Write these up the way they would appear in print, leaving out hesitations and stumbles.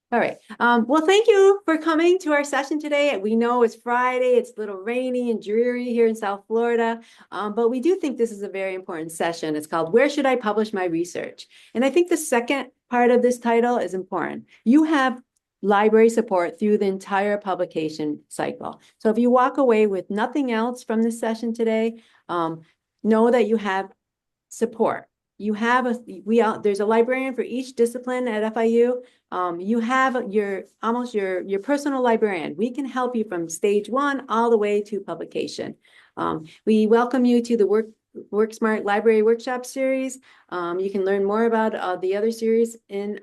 All right. Well, thank you for coming to our session today. We know it's Friday, it's a little rainy and dreary here in South Florida, but we do think this is a very important session. It's called Where Should I Publish My Research? And I think the second part of this title is important. You have library support through the entire publication cycle. So if you walk away with nothing else from this session today, know that you have support. You have there's a librarian for each discipline at FIU. You have your personal librarian. We can help you from stage one all the way to publication. We welcome you to the WorkSmart Library Workshop Series. You can learn more about the other series in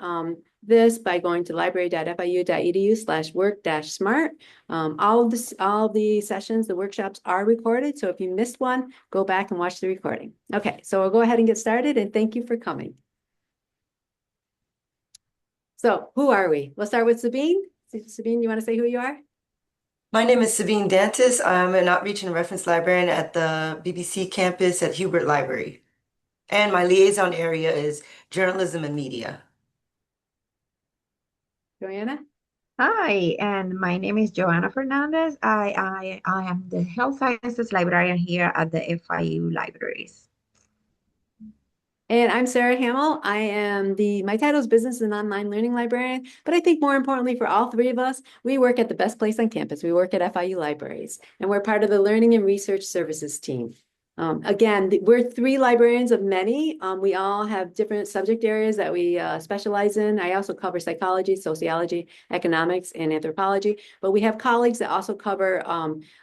this by going to library.fiu.edu/work-smart. All the sessions, the workshops are recorded. So if you missed one, go back and watch the recording. Okay, so we'll go ahead and get started, and thank you for coming. So who are we? We'll start with Sabine. Sabine, you want to say who you are? My name is Sabine Dantis. I'm an outreach and reference librarian at the BBC campus at Hubert Library. And my liaison area is journalism and media. Joanna? Hi, and my name is Joanna Fernandez. I am the health sciences librarian here at the FIU Libraries. And I'm Sarah Hamill. My title is Business and Online Learning Librarian, but I think more importantly for all three of us, we work at the best place on campus. We work at FIU Libraries, and we're part of the Learning and Research Services team. Again, we're three librarians of many. We all have different subject areas that we specialize in. I also cover psychology, sociology, economics, and anthropology, but we have colleagues that also cover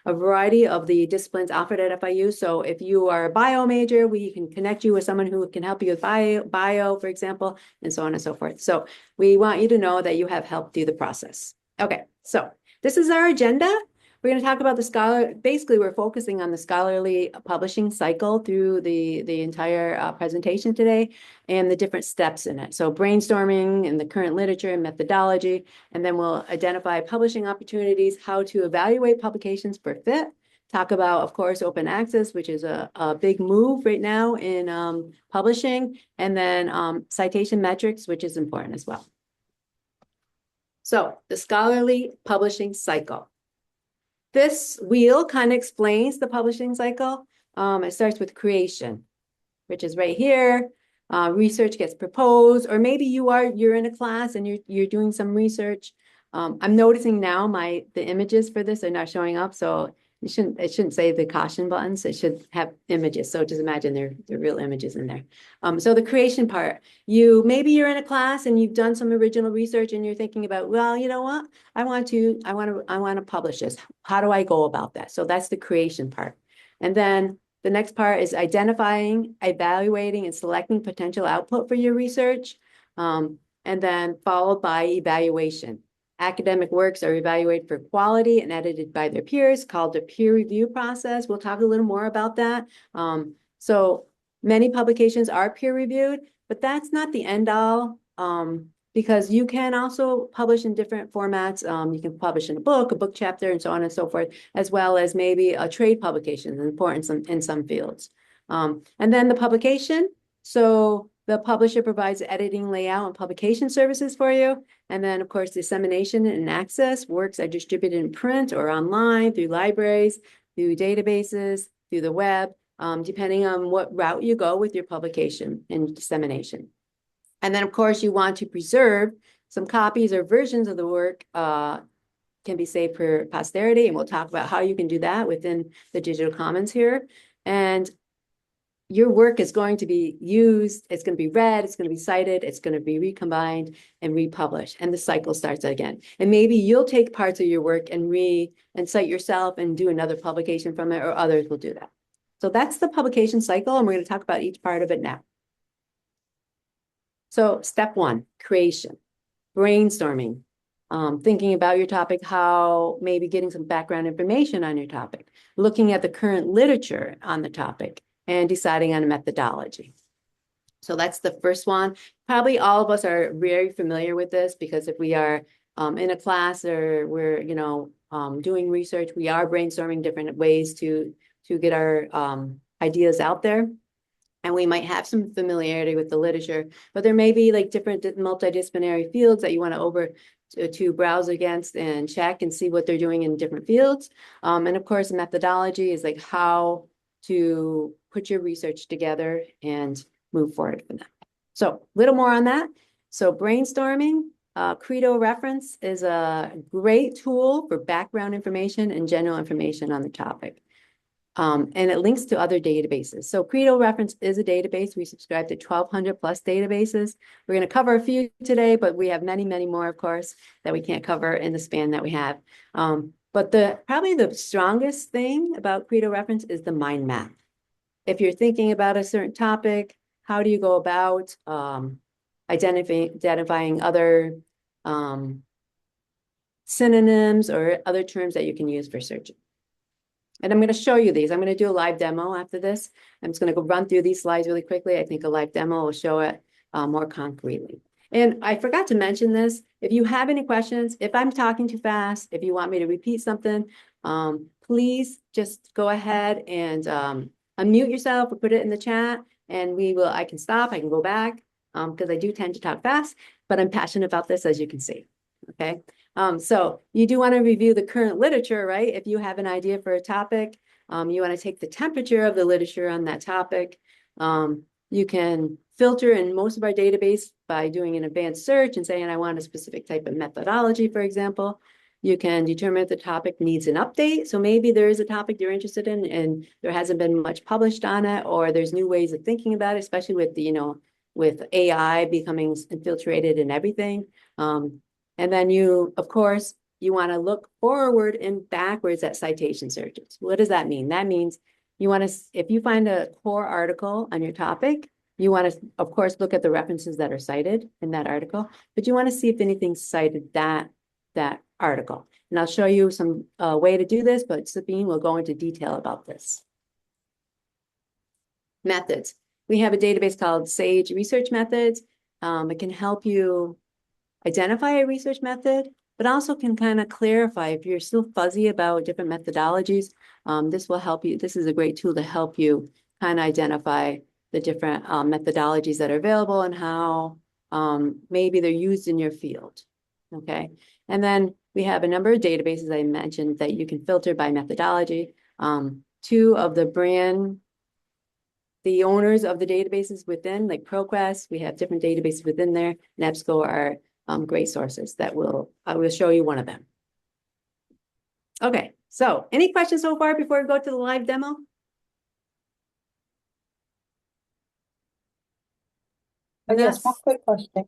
a variety of the disciplines offered at FIU. So if you are a bio major, we can connect you with someone who can help you with bio, for example, and so on and so forth. So we want you to know that you have help through the process. Okay, so this is our agenda. We're going to talk about basically we're focusing on the scholarly publishing cycle through the entire presentation today and the different steps in it. So brainstorming and the current literature and methodology, and then we'll identify publishing opportunities, how to evaluate publications for fit, talk about, of course, open access, which is a big move right now in publishing, and then citation metrics, which is important as well. So the scholarly publishing cycle. This wheel kind of explains the publishing cycle. It starts with creation, which is right here. Research gets proposed, or maybe you're in a class and you're doing some research. I'm noticing now the images for this are not showing up, so it shouldn't say the caution buttons. It should have images. So just imagine they're real images in there. So the creation part, maybe you're in a class and you've done some original research and you're thinking about, well, you know what? I want to publish this. How do I go about that? So that's the creation part. And then the next part is identifying, evaluating, and selecting potential output for your research. And then followed by evaluation. Academic works are evaluated for quality and edited by their peers, called the peer review process. We'll talk a little more about that. So many publications are peer reviewed, but that's not the end all, because you can also publish in different formats. You can publish in a book chapter, and so on and so forth, as well as maybe a trade publication, important in some fields. And then the publication. So the publisher provides editing, layout, and publication services for you. And then, of course, dissemination and access. Works are distributed in print or online, through libraries, through databases, through the web, depending on what route you go with your publication and dissemination. And then, of course, you want to preserve some copies or versions of the work can be saved for posterity. And we'll talk about how you can do that within the digital commons here. And your work is going to be used, it's going to be read, it's going to be cited, it's going to be recombined and republished, and the cycle starts again. And maybe you'll take parts of your work and cite yourself and do another publication from it, or others will do that. So that's the publication cycle, and we're going to talk about each part of it now. So step one, creation, brainstorming, thinking about your topic, how maybe getting some background information on your topic, looking at the current literature on the topic, and deciding on a methodology. So that's the first one. Probably all of us are very familiar with this, because if we are in a class or we're doing research, we are brainstorming different ways to get our ideas out there. and we might have some familiarity with the literature, but there may be like different multidisciplinary fields that you want to to browse against and check and see what they're doing in different fields. And of course, methodology is like how to put your research together and move forward from that. So a little more on that. So brainstorming, Credo reference is a great tool for background information and general information on the topic. And it links to other databases. So Credo reference is a database. We subscribe to 1,200 plus databases. We're going to cover a few today, but we have many, many more, of course, that we can't cover in the span that we have. But probably the strongest thing about Credo reference is the mind map. If you're thinking about a certain topic, how do you go about identifying other synonyms or other terms that you can use for searching? And I'm going to show you these. I'm going to do a live demo after this. I'm just going to go run through these slides really quickly. I think a live demo will show it more concretely. And I forgot to mention this. If you have any questions, if I'm talking too fast, if you want me to repeat something, please just go ahead and unmute yourself or put it in the chat, and I can stop, I can go back, because I do tend to talk fast, but I'm passionate about this, as you can see. Okay. So you do want to review the current literature, right? If you have an idea for a topic, you want to take the temperature of the literature on that topic. You can filter in most of our database by doing an advanced search and saying, I want a specific type of methodology, for example. You can determine if the topic needs an update. So maybe there is a topic you're interested in and there hasn't been much published on it, or there's new ways of thinking about it, especially with with AI becoming infiltrated in everything. And then of course, you want to look forward and backwards at citation searches. What does that mean? That means you want to, if you find a core article on your topic, you want to, of course, look at the references that are cited in that article, but you want to see if anything cited that article. And I'll show you some way to do this, but Sabine will go into detail about this. Methods. We have a database called Sage Research Methods. It can help you identify a research method, but also can kind of clarify if you're still fuzzy about different methodologies. This will help you. This is a great tool to help you kind of identify the different methodologies that are available and how maybe they're used in your field. Okay. And then we have a number of databases I mentioned that you can filter by methodology. Two of the owners of the databases within, like ProQuest, we have different databases within there. And EBSCO are great sources I will show you one of them. Okay, so any questions so far before we go to the live demo? Yes, one quick question.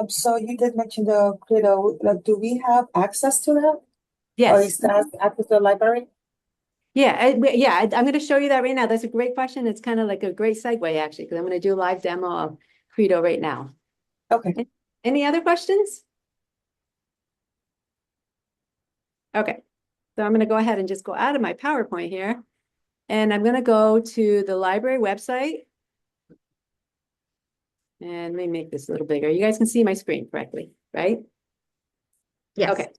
So you did mention the Credo, like, do we have access to that? Or Yes. is that access to the library? Yeah, I'm going to show you that right now. That's a great question. It's kind of like a great segue, actually, because I'm going to do a live demo of Credo right now. Okay. Any other questions? Okay, so I'm going to go ahead and just go out of my PowerPoint here, and I'm going to go to the library website. And let me make this a little bigger. You guys can see my screen correctly, right? Yes. Okay.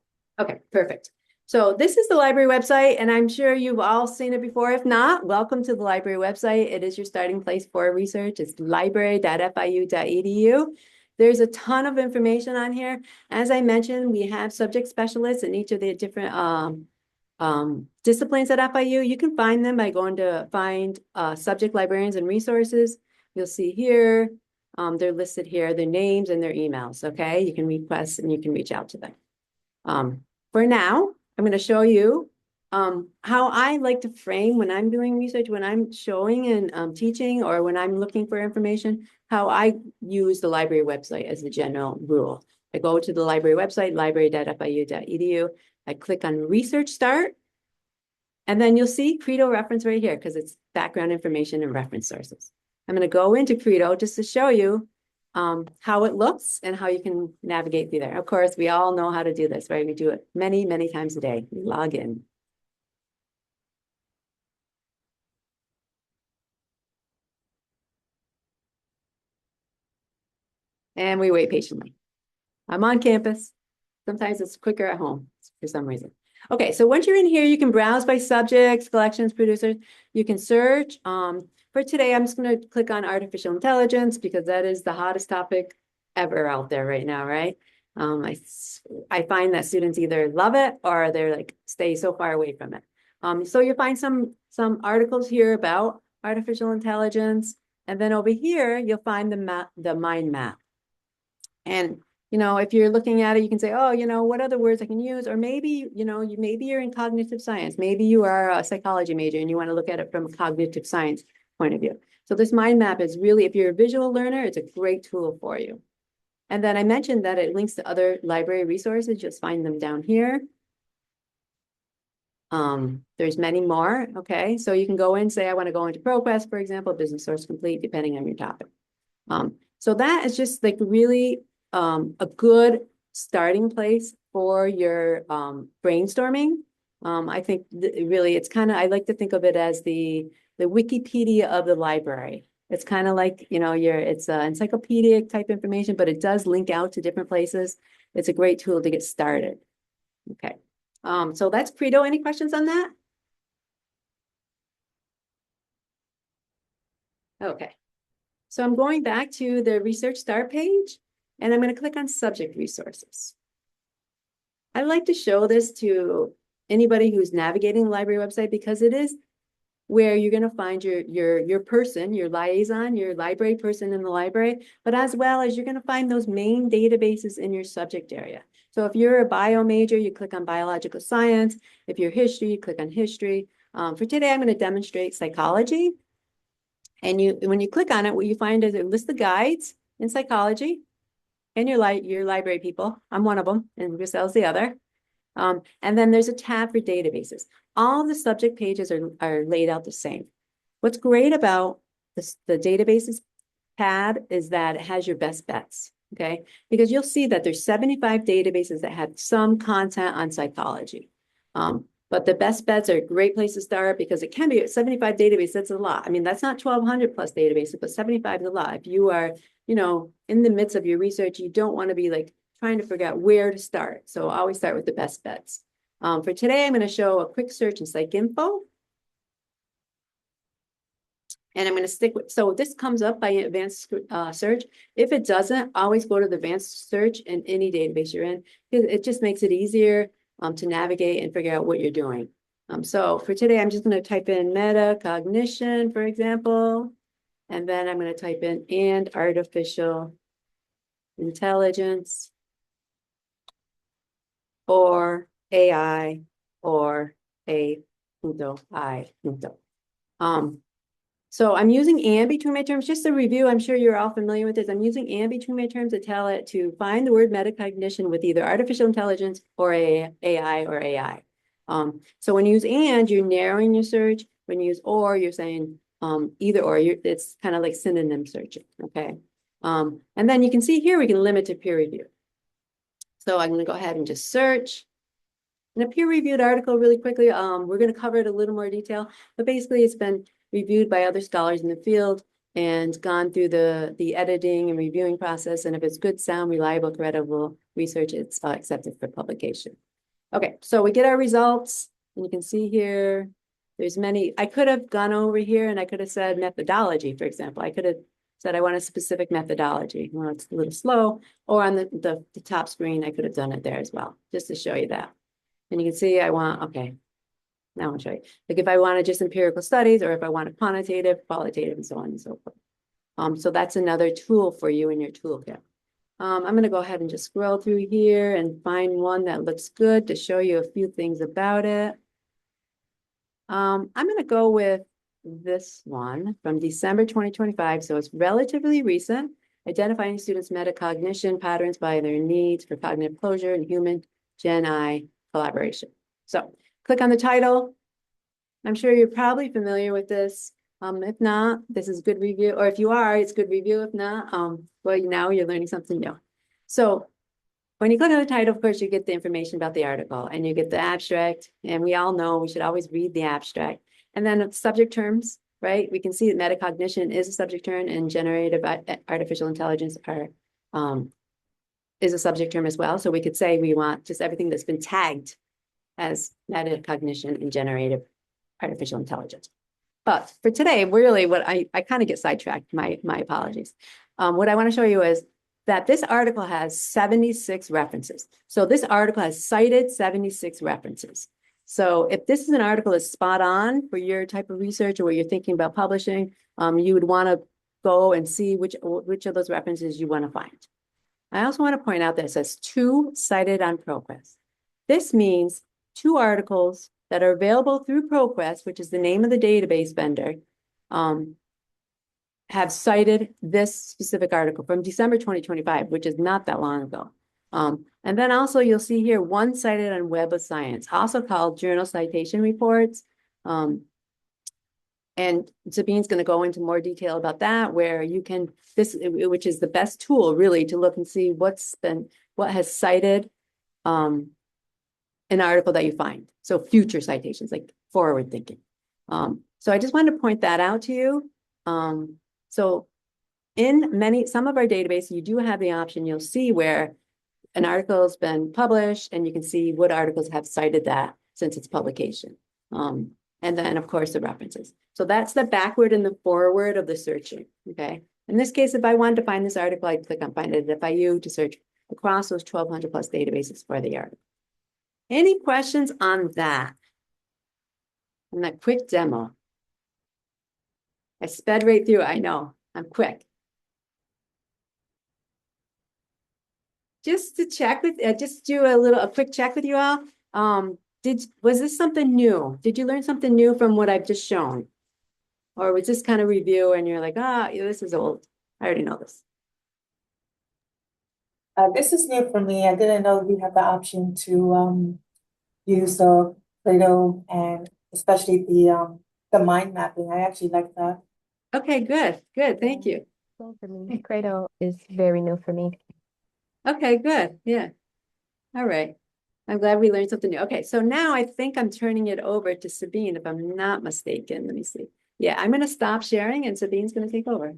Okay, perfect. So this is the library website, and I'm sure you've all seen it before. If not, welcome to the library website. It is your starting place for research. It's library.fiu.edu. There's a ton of information on here. As I mentioned, we have subject specialists in each of the different disciplines at FIU. You can find them by going to find subject librarians and resources. You'll see here, they're listed here, their names and their emails, okay? You can request and you can reach out to them. For now, I'm going to show you how I like to frame when I'm doing research, when I'm showing and teaching, or when I'm looking for information, how I use the library website as the general rule. I go to the library website, library.fiu.edu. I click on Research Start, and then you'll see Credo reference right here because it's background information and reference sources. I'm going to go into Credo just to show you how it looks and how you can navigate through there. Of course, we all know how to do this, right? We do it many, many times a day. We log in. And we wait patiently. I'm on campus. Sometimes it's quicker at home for some reason. Okay, so once you're in here, you can browse by subjects, collections, producers. You can search. for today, I'm just going to click on artificial intelligence because that is the hottest topic ever out there right now, right? I find that students either love it or they're like stay so far away from it. So you'll find some articles here about artificial intelligence, and then over here you'll find the mind map. And if you're looking at it, you can say, oh, what other words I can use? Or maybe, maybe you're in cognitive science. Maybe you are a psychology major and you want to look at it from a cognitive science point of view. So this mind map is really, if you're a visual learner, it's a great tool for you. And then I mentioned that it links to other library resources. Just find them down here. There's many more. Okay, so you can go in, say, I want to go into ProQuest, for example, Business Source Complete, depending on your topic. So that is just like really a good starting place for your brainstorming. I think really it's kind of, I like to think of it as the Wikipedia of the library. It's kind of like, it's encyclopedic type information, but it does link out to different places. It's a great tool to get started. Okay. So that's Credo. Any questions on that? Okay. So I'm going back to the Research Start page, and I'm going to click on Subject Resources. I like to show this to anybody who's navigating the library website because it is where you're going to find your person, your liaison, your library person in the library, but as well as you're going to find those main databases in your subject area. So if you're a bio major, you click on biological science. If you're history, you click on history. For today, I'm going to demonstrate psychology. And when you click on it, what you find is a list of guides in psychology and your library people. I'm one of them, and Grisel's the other. And then there's a tab for databases. All of the subject pages are laid out the same. What's great about the databases tab is that it has your best bets, okay? Because you'll see that there's 75 databases that have some content on psychology. But the best bets are a great place to start because it can be 75 databases. That's a lot. I mean, that's not 1,200 plus databases, but 75 is a lot. If you are, in the midst of your research, you don't want to be like trying to figure out where to start. So always start with the best bets. For today, I'm going to show a quick search in PsycInfo. And I'm going to stick with, so this comes up by advanced search. If it doesn't, always go to the advanced search in any database you're in. It just makes it easier to navigate and figure out what you're doing. So for today, I'm just going to type in metacognition, for example, and then I'm going to type in and artificial intelligence or AI or A.I. So I'm using and between my terms, just a review. I'm sure you're all familiar with this. I'm using and between my terms to tell it to find the word metacognition with either artificial intelligence or AI or AI. So when you use and, you're narrowing your search. When you use or, you're saying either or. It's kind of like synonym searching, okay? And then you can see here, we can limit to peer review. So I'm going to go ahead and just search. In a peer-reviewed article, really quickly, we're going to cover it a little more detail, but basically it's been reviewed by other scholars in the field and gone through the editing and reviewing process. And if it's good, sound, reliable, credible research, it's accepted for publication. Okay, so we get our results, and you can see here, there's many. I could have gone over here and I could have said methodology, for example. I could have said I want a specific methodology. Well, it's a little slow, or on the top screen, I could have done it there as well, just to show you that. And you can see I want, okay, now I'll show you. Like if I wanted just empirical studies or if I wanted quantitative, qualitative, and so on and so forth. So that's another tool for you in your toolkit. I'm going to go ahead and just scroll through here and find one that looks good to show you a few things about it. I'm going to go with this one from December 2025. So it's relatively recent, identifying students' metacognition patterns by their needs for cognitive closure and human Gen I collaboration. So click on the title. I'm sure you're probably familiar with this. If not, this is good review, or if you are, it's good review. If not, well, now you're learning something new. So when you click on the title, of course, you get the information about the article and you get the abstract. And we all know we should always read the abstract. And then subject terms, right? We can see that metacognition is a subject term and generative artificial intelligence is a subject term as well. So we could say we want just everything that's been tagged as metacognition and generative artificial intelligence. But for today, really what I kind of get sidetracked, my apologies. What I want to show you is that this article has 76 references. So this article has cited 76 references. So if this is an article that's spot on for your type of research or what you're thinking about publishing, you would want to go and see which of those references you want to find. I also want to point out that it says 2 cited on ProQuest. This means 2 articles that are available through ProQuest, which is the name of the database vendor, have cited this specific article from December 2025, which is not that long ago. And then also you'll see here 1 cited on Web of Science, also called Journal Citation Reports. And Sabine's going to go into more detail about that, where you can, which is the best tool really to look and see what has cited an article that you find. So future citations, like forward thinking. So I just wanted to point that out to you. So in some of our databases, you do have the option, you'll see where an article has been published and you can see what articles have cited that since its publication. And then of course the references. So that's the backward and the forward of the searching, okay? In this case, if I wanted to find this article, I'd click on Find It at FIU to search across those 1,200 plus databases for the article. Any questions on that? On that quick demo? I sped right through, I know, I'm quick. Just to check with, just do a quick check with you all. Was this something new? Did you learn something new from what I've just shown? Or was this kind of review and you're like, this is old. I already know this. This is new for me. I didn't know we had the option to use the Play-Doh and especially the mind mapping. I actually like that. Okay, good, thank you. Well, for me, Credo is very new for me. Okay, good, yeah. All right. I'm glad we learned something new. Okay, so now I think I'm turning it over to Sabine, if I'm not mistaken. Let me see. Yeah, I'm going to stop sharing and Sabine's going to take over.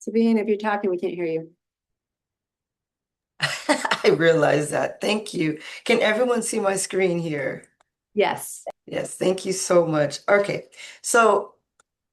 Sabine, if you're talking, we can't hear you. I realize that. Thank you. Can everyone see my screen here? Yes. Yes, thank you so much. Okay, so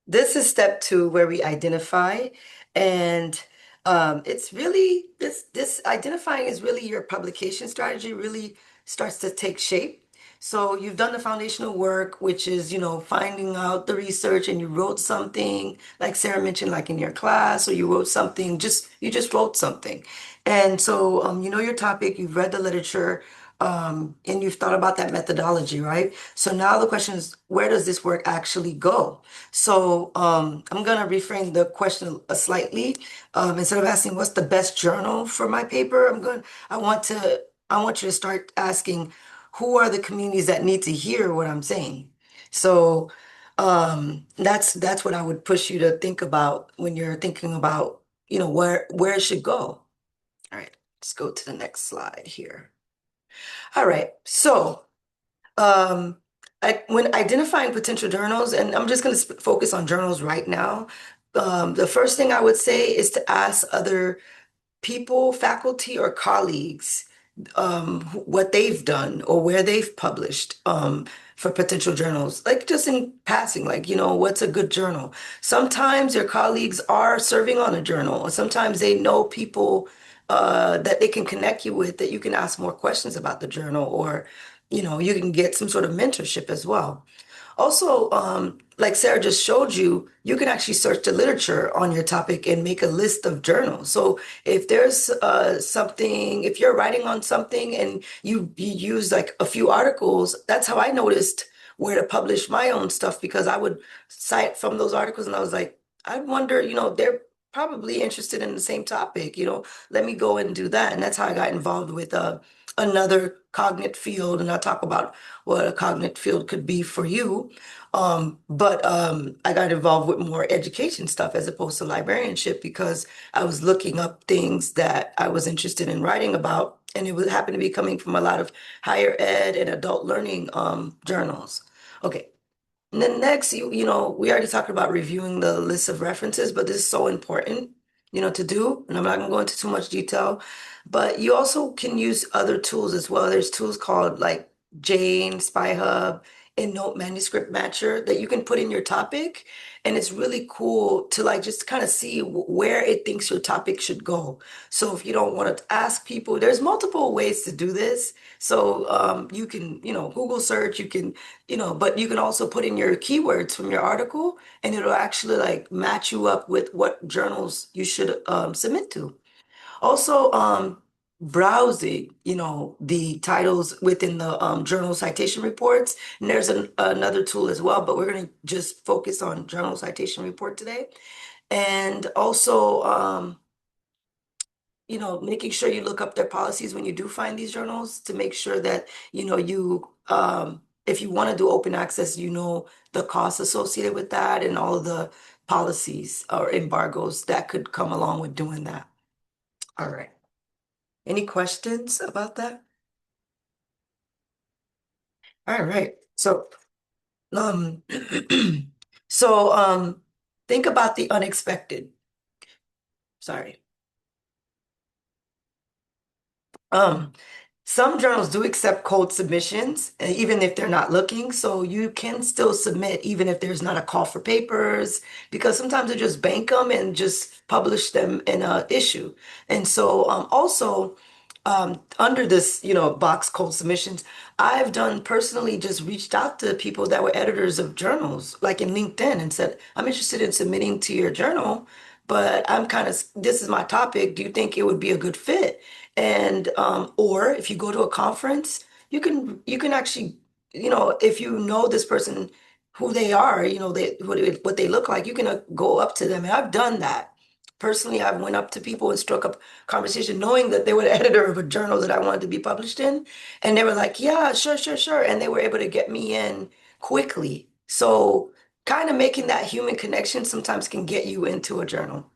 this is step 2 where we identify, and it's really this identifying is really your publication strategy really starts to take shape. So you've done the foundational work, which is, finding out the research, and you wrote something like Sarah mentioned, like in your class, or you wrote something, you just wrote something. And so you know your topic, you've read the literature, and you've thought about that methodology, right? So now the question is, where does this work actually go? So I'm gonna reframe the question slightly. Instead of asking what's the best journal for my paper, I want you to start asking who are the communities that need to hear what I'm saying. So that's what I would push you to think about when you're thinking about, where it should go. All right, let's go to the next slide here. All right, so when identifying potential journals, and I'm just going to focus on journals right now, the first thing I would say is to ask other people, faculty, or colleagues what they've done or where they've published for potential journals, like just in passing, like, what's a good journal? Sometimes your colleagues are serving on a journal, or sometimes they know people that they can connect you with, that you can ask more questions about the journal, or, you can get some sort of mentorship as well. Also, like Sarah just showed you, you can actually search the literature on your topic and make a list of journals. So if there's something, if you're writing on something and you use like a few articles, that's how I noticed where to publish my own stuff, because I would cite from those articles and I was like, I wonder, they're probably interested in the same topic, let me go and do that. And that's how I got involved with another cognate field, and I'll talk about what a cognate field could be for you. But I got involved with more education stuff as opposed to librarianship, because I was looking up things that I was interested in writing about, and it would happen to be coming from a lot of higher ed and adult learning journals. Okay. And then next, we already talked about reviewing the list of references, but this is so important. to do, and I'm not gonna go into too much detail, but you also can use other tools as well. There's tools called like Jane, Spy Hub, and Note Manuscript Matcher that you can put in your topic, and it's really cool to like just kind of see where it thinks your topic should go. So if you don't want to ask people, there's multiple ways to do this. So you can, Google search, you can, but you can also put in your keywords from your article and it'll actually like match you up with what journals you should submit to. Also, browsing, the titles within the journal citation reports. And there's another tool as well, but we're going to just focus on journal citation report today. And also, making sure you look up their policies when you do find these journals to make sure that, if you want to do open access, the costs associated with that and all of the policies or embargoes that could come along with doing that. All right. Any questions about that? All right. Um, think about the unexpected. Sorry. Um, some journals do accept cold submissions, even if they're not looking. So you can still submit even if there's not a call for papers, because sometimes they just bank them and just publish them in a issue. And so also under this, box cold submissions, I've done personally just reached out to people that were editors of journals, like in LinkedIn, and said, I'm interested in submitting to your journal, but this is my topic. Do you think it would be a good fit? And or if you go to a conference, you can actually, if you know this person, who they are, what they look like, you can go up to them. And I've done that. Personally, I went up to people and struck up conversation, knowing that they were the editor of a journal that I wanted to be published in. And they were like, yeah, sure, sure, sure. And they were able to get me in quickly. So kind of making that human connection sometimes can get you into a journal.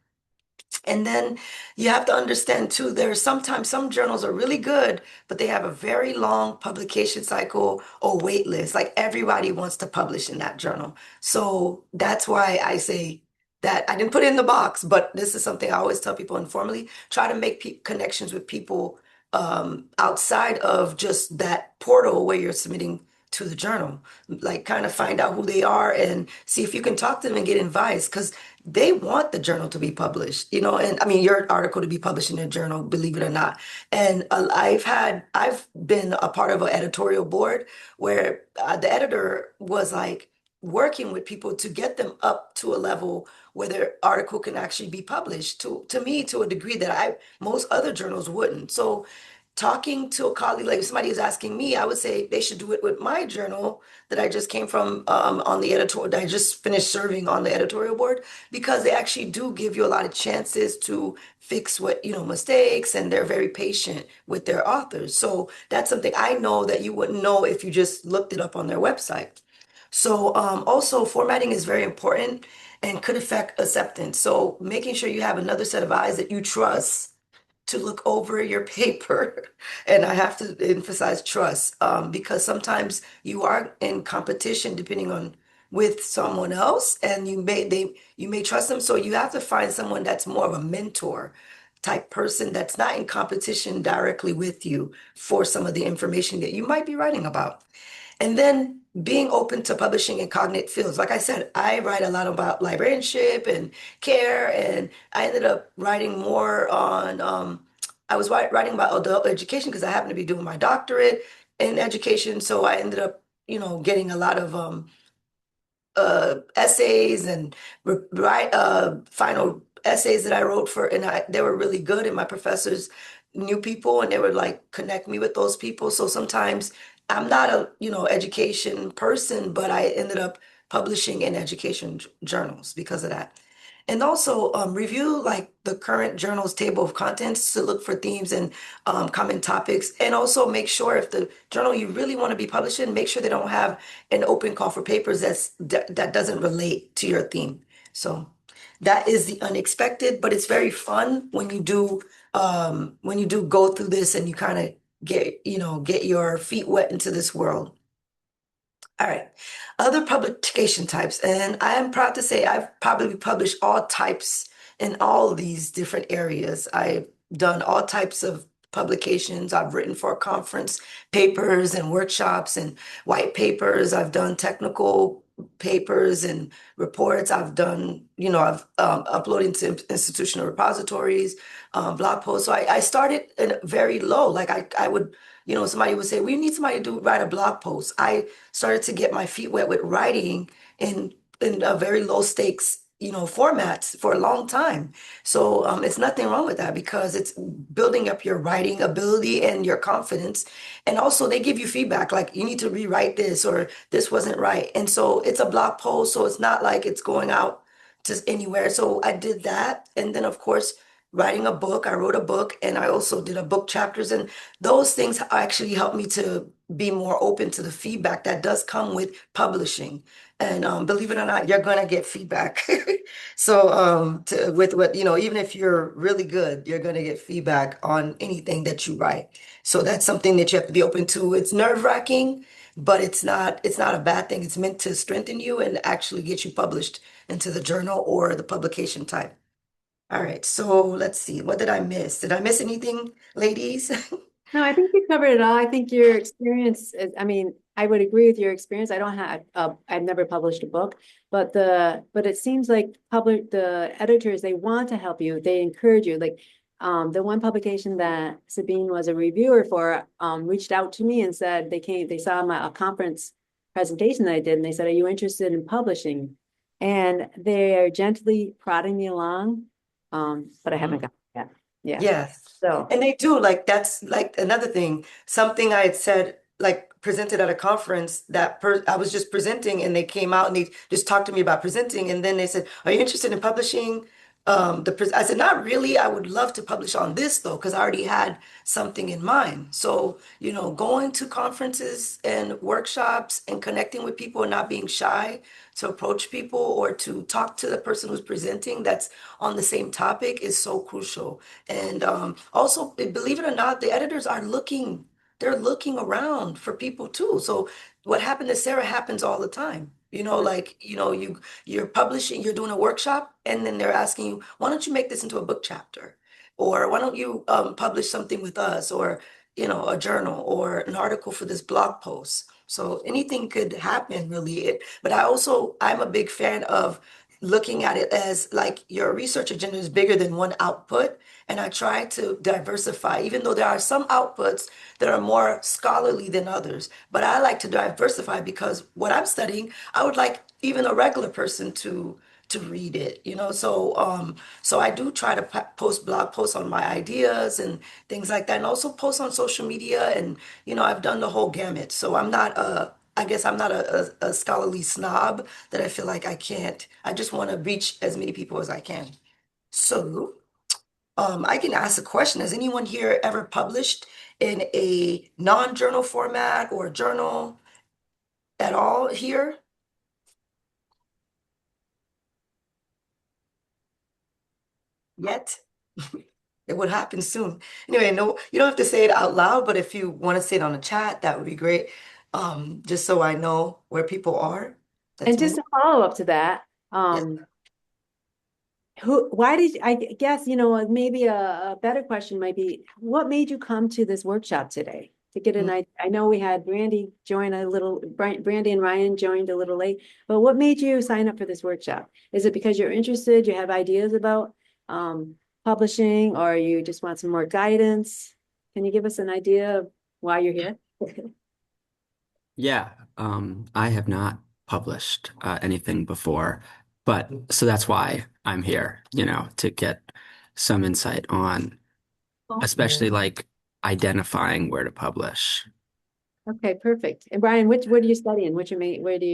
And then you have to understand too, there's sometimes some journals are really good, but they have a very long publication cycle or wait list. Like everybody wants to publish in that journal. So that's why I say that I didn't put it in the box, but this is something I always tell people informally. Try to make connections with people outside of just that portal where you're submitting to the journal. Like kind of find out who they are and see if you can talk to them and get advice, because they want the journal to be published, and I mean your article to be published in a journal, believe it or not. And I've been a part of an editorial board where the editor was like working with people to get them up to a level where their article can actually be published to me to a degree that I most other journals wouldn't. So talking to a colleague, like if somebody is asking me, I would say they should do it with my journal that I just came from on the editorial, that I just finished serving on the editorial board, because they actually do give you a lot of chances to fix mistakes, and they're very patient with their authors. So that's something I know that you wouldn't know if you just looked it up on their website. So also formatting is very important and could affect acceptance. So making sure you have another set of eyes that you trust to look over your paper. And I have to emphasize trust, because sometimes you are in competition depending on with someone else, and you may trust them. So you have to find someone that's more of a mentor type person that's not in competition directly with you for some of the information that you might be writing about. And then being open to publishing in cognate fields. Like I said, I write a lot about librarianship and care, and I ended up writing more on, I was writing about adult education because I happen to be doing my doctorate in education. So I ended up, getting a lot of essays and write final essays that I wrote for, and they were really good. And my professors knew people, and they would like connect me with those people. So sometimes I'm not a education person, but I ended up publishing in education journals because of that. And also review like the current journal's table of contents to look for themes and common topics. And also make sure if the journal you really want to be published in, make sure they don't have an open call for papers that doesn't relate to your theme. So that is the unexpected, but it's very fun when you do go through this and you kind of get your feet wet into this world. All right. Other publication types, and I am proud to say I've probably published all types in all these different areas. I've done all types of publications. I've written for conference papers and workshops and white papers. I've done technical papers and reports. I've done, I've uploaded to institutional repositories, blog posts. So I started in very low. Like I would, somebody would say, we need somebody to write a blog post. I started to get my feet wet with writing in a very low stakes, formats for a long time. So it's nothing wrong with that because it's building up your writing ability and your confidence. And also they give you feedback, like you need to rewrite this or this wasn't right. And so it's a blog post, so it's not like it's going out just anywhere. So I did that. And then of course, writing a book, I wrote a book and I also did a book chapters. And those things actually helped me to be more open to the feedback that does come with publishing. And believe it or not, you're gonna get feedback. So with what, even if you're really good, you're gonna get feedback on anything that you write. So that's something that you have to be open to. It's nerve-wracking, but it's not a bad thing. It's meant to strengthen you and actually get you published into the journal or the publication type. All right, so let's see. What did I miss? Did I miss anything, ladies? No, I think you covered it all. I think your experience is, I mean, I would agree with your experience. I don't have, I've never published a book, but it seems like the editors, they want to help you. They encourage you. Like, the one publication that Sabine was a reviewer for, reached out to me and said they saw a conference presentation that I did, and they said, "Are you interested in publishing?" And they are gently prodding me along, but I haven't got it yet. Yeah. Yes. So. And they do, like, that's like another thing. Something I had said, like, presented at a conference I was just presenting and they came out and they just talked to me about presenting. And then they said, "Are you interested in publishing?" I said, "Not really. I would love to publish on this though, because I already had something in mind." So, going to conferences and workshops and connecting with people and not being shy to approach people or to talk to the person who's presenting that's on the same topic is so crucial. And also, believe it or not, the editors are looking, they're looking around for people too. So what happened to Sarah happens all the time. Like, you're publishing, you're doing a workshop, and then they're asking you, why don't you make this into a book chapter? Or why don't you publish something with us, or, a journal or an article for this blog post? So anything could happen really. But I'm a big fan of looking at it as like your research agenda is bigger than one output. And I try to diversify, even though there are some outputs that are more scholarly than others. But I like to diversify because what I'm studying, I would like even a regular person to read it. So I do try to post blog posts on my ideas and things like that, and also post on social media. And I've done the whole gamut. So I guess I'm not a scholarly snob that I feel like I can't. I just want to reach as many people as I can. So, I can ask a question. Has anyone here ever published in a non-journal format or journal at all here? Yet? It would happen soon. Anyway, no, you don't have to say it out loud, but if you want to say it on the chat, that would be great. Just so I know where people are. And just a follow up to that, Yes. why did I guess, maybe a better question might be, what made you come to this workshop today? To get an idea. I know we had Brandy and Ryan joined a little late, but what made you sign up for this workshop? Is it because you're interested, you have ideas about publishing, or you just want some more guidance? Can you give us an idea of why you're here? Yeah, I have not published anything before, but so that's why I'm here, to get some insight on, especially like identifying where to publish. Okay, perfect. And Brian, what are you studying? Where do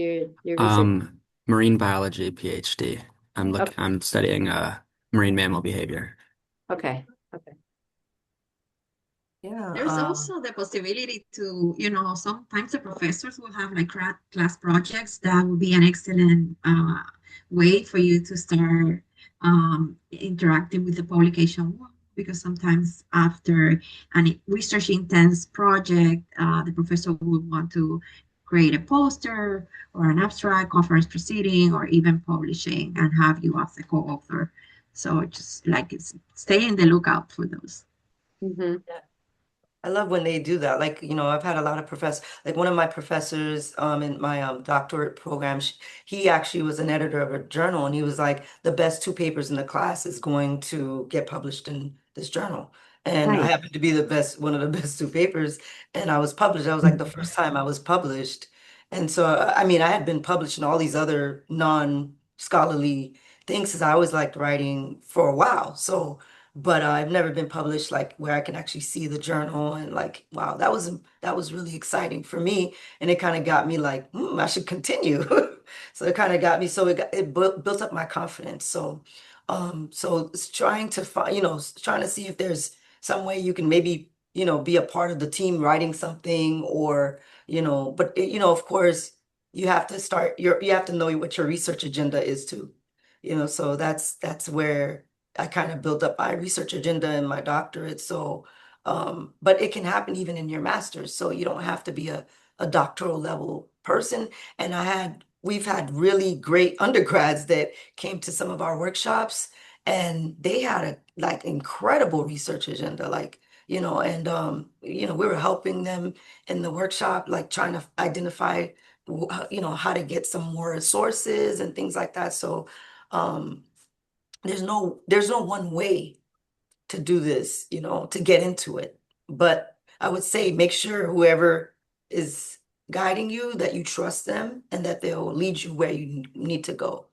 your research? Marine biology PhD. Okay. I'm studying marine mammal behavior. Okay. Okay. Yeah. There's also the possibility to, sometimes the professors will have like class projects that would be an excellent way for you to start interacting with the publication work, because sometimes after a research intense project, the professor would want to create a poster or an abstract, conference proceeding, or even publishing and have you as a co-author So just like stay in the lookout for those. Mhm. I love when they do that. Like, I've had a lot of professors, like one of my professors in my doctorate program, he actually was an editor of a journal, and he was like, the best two papers in the class is going to get published in this journal. And I Nice. happened to be one of the best two papers, and I was published. That was like the first time I was published. And so, I mean, I had been published in all these other non-scholarly things because I always liked writing for a while. So, but I've never been published like where I can actually see the journal, and like, wow, that was really exciting for me, and it kind of got me like, I should continue. So it kind of got me, so it built up my confidence. So it's trying to find, trying to see if there's some way you can maybe, be a part of the team writing something, or, but of course, you have to you have to know what your research agenda is too. So that's where I kind of built up my research agenda in my doctorate. So, but it can happen even in your master's. So you don't have to be a doctoral level person. And we've had really great undergrads that came to some of our workshops, and they had a like incredible research agenda, like, and we were helping them in the workshop, like trying to identify, how to get some more sources and things like that. So, um, there's no one way to do this, to get into it. But I would say make sure whoever is guiding you, that you trust them and that they'll lead you where you need to go.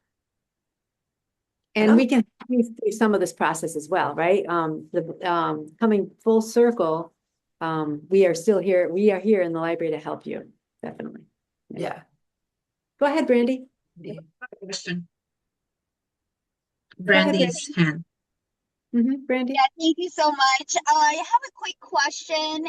And And we can help you through some of this process as well, right? Coming full circle, we are still here. We are here in the library to help you, definitely. yeah. Go ahead, Brandy. Question. Go ahead, Brandy's hand. Brandy. Yeah, thank you so much. I have a quick question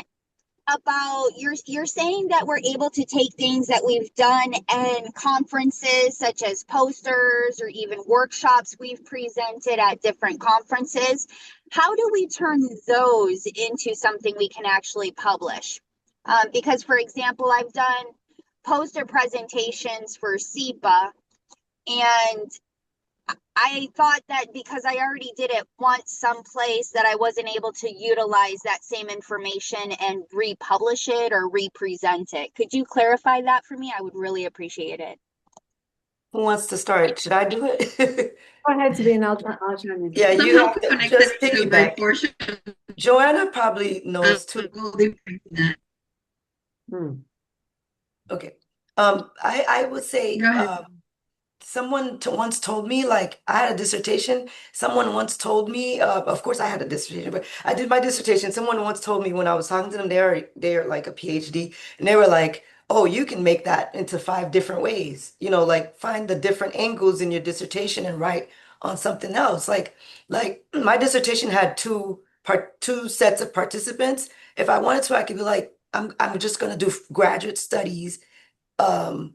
about you're saying that we're able to take things that we've done in conferences, such as posters or even workshops we've presented at different conferences. How do we turn those into something we can actually publish? Because, for example, I've done poster presentations for SEPA, and I thought that because I already did it once someplace that I wasn't able to utilize that same information and republish it or represent it. Could you clarify that for me? I would really appreciate it. Who wants to start? Should I do it? Go ahead, Sabine. I'll chime in. Yeah, you Somehow have to connected just to my piggyback. portion. Joanna probably knows too. Hmm. Okay. I would say, Go ahead. someone once told me, like, I had a dissertation. Someone once told me, of course I had a dissertation, but I did my dissertation. Someone once told me when I was talking to them, they're like a PhD, and they were like, "Oh, you can make that into 5 different ways. Like find the different angles in your dissertation and write on something else." Like my dissertation had two sets of participants. If I wanted to, I could be like, I'm just gonna do graduate studies, um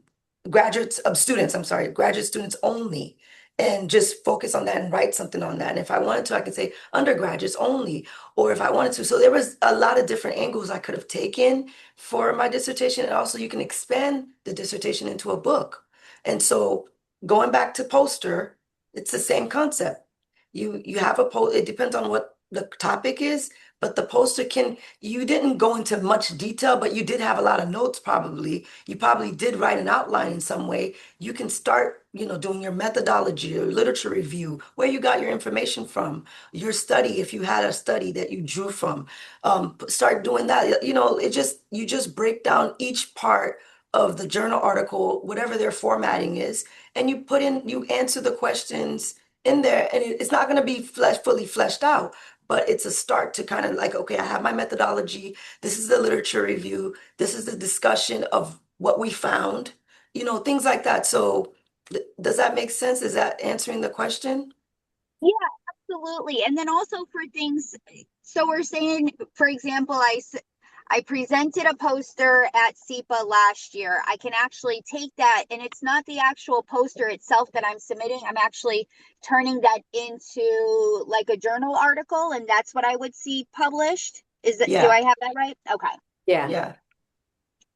graduate students only, and just focus on that and write something on that. And if I wanted to, I could say undergraduates only, or if I wanted to. So there was a lot of different angles I could have taken for my dissertation. And also you can expand the dissertation into a book. And so going back to poster, it's the same concept. You have it depends on what the topic is, but the poster you didn't go into much detail, but you did have a lot of notes probably. You probably did write an outline in some way. You can start, doing your methodology, your literature review, where you got your information from, your study, if you had a study that you drew from. Start doing that. You just break down each part of the journal article, whatever their formatting is, and you answer the questions in there, and it's not going to be fully fleshed out, but it's a start to kind of like, okay, I have my methodology. This is the literature review. This is the discussion of what we found, things like that. So does that make sense? Is that answering the question? Yeah, absolutely. And then also for things, so we're saying, for example, I presented a poster at SEPA last year. I can actually take that, and it's not the actual poster itself that I'm submitting. I'm actually turning that into like a journal article, and that's what I would see published. Do Yeah. I have that right? Okay. Yeah. Yeah.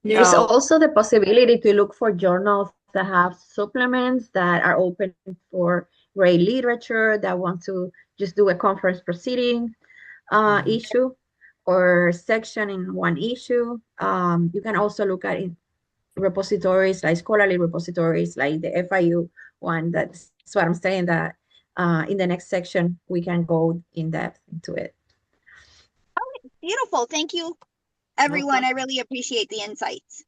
There's No. also the possibility to look for journals that have supplements that are open for grade literature that want to just do a conference proceeding issue or section in one issue. You can also look at repositories like scholarly repositories like the FIU one. That's what I'm saying, that in the next section we can go in depth into it. Beautiful. Thank you, everyone. I really appreciate the insights.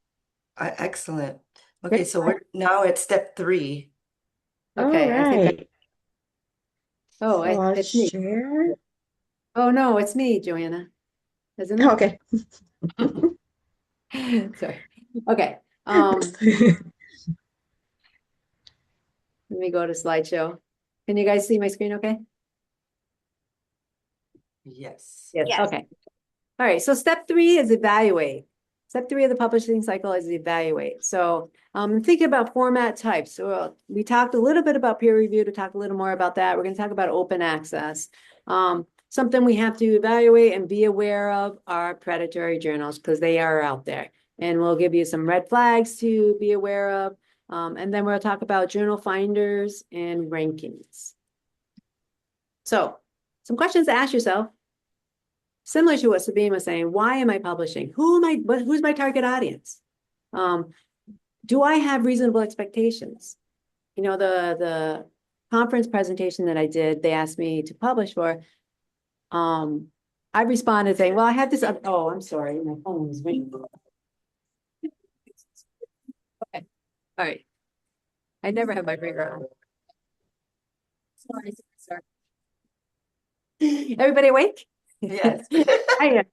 Excellent. Okay, so we're now at step 3. Okay, All I think right. oh, So I'll it's me. share. Oh, no, it's me, Joanna. Isn't it? Okay. Sorry. Okay. Let me go to slideshow. Can you guys see my screen okay? Yes. Yes. Yes. Okay. All right. So step 3 is evaluate. Step 3 of the publishing cycle is evaluate. So think about format types. So we talked a little bit about peer review. To talk a little more about that, we're going to talk about open access. Something we have to evaluate and be aware of are predatory journals, because they are out there. And we'll give you some red flags to be aware of. And then we'll talk about journal finders and rankings. So some questions to ask yourself. Similar to what Sabine was saying, why am I publishing? Who's my target audience? Do I have reasonable expectations? You know, the conference presentation that I did, they asked me to publish for. I responded saying, well, I had this, oh, I'm sorry, my phone is ringing. Okay, all right. I never have my ringer on. Sorry. Everybody awake? Yes. I am.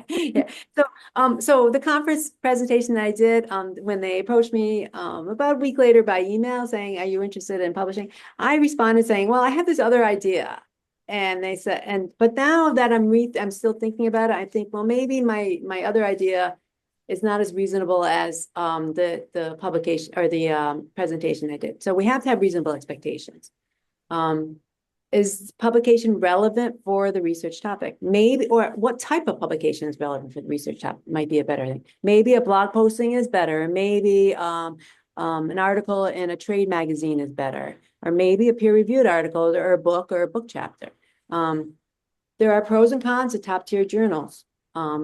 Yeah. So the conference presentation that I did, when they approached me about a week later by email saying, are you interested in publishing? I responded saying, well, I have this other idea. And they said, but now that I'm still thinking about it, I think, well, maybe my other idea is not as reasonable as the publication or the presentation I did. So we have to have reasonable expectations. Is publication relevant for the research topic? Maybe, or what type of publication is relevant for the research topic might be a better thing. Maybe a blog posting is better. Maybe an article in a trade magazine is better. Or maybe a peer-reviewed article or a book chapter. There are pros and cons of top-tier journals.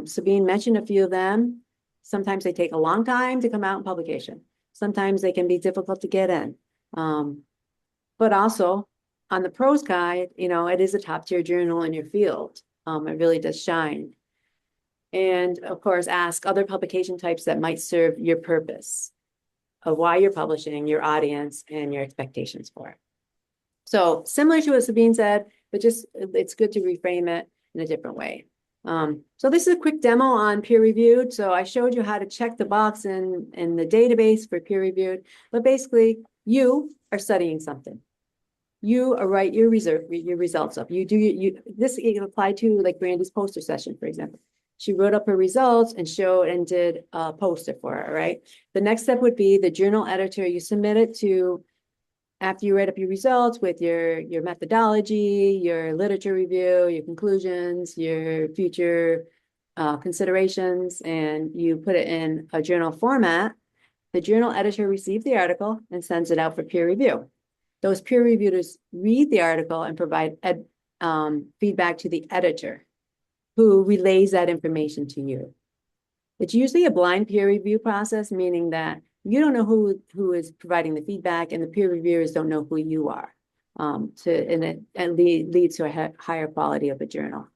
Sabine mentioned a few of them. Sometimes they take a long time to come out in publication. Sometimes they can be difficult to get in. But also, on the pros guide, you know, it is a top tier journal in your field. It really does shine. And of course, ask other publication types that might serve your purpose of why you're publishing, your audience, and your expectations for it. So similar to what Sabine said, but just it's good to reframe it in a different way. So this is a quick demo on peer reviewed. So I showed you how to check the box in the database for peer reviewed, but basically you are studying something. You write your results up. This can apply to like Brandy's poster session, for example. She wrote up her results and showed and did a poster for her, right? The next step would be the journal editor. You submit it to, after you write up your results with your methodology, your literature review, your conclusions, your future considerations, and you put it in a journal format. The journal editor receives the article and sends it out for peer review. Those peer reviewers read the article and provide feedback to the editor, who relays that information to you. It's usually a blind peer review process, meaning that you don't know who is providing the feedback, and the peer reviewers don't know who you are. And it leads to a higher quality of a journal.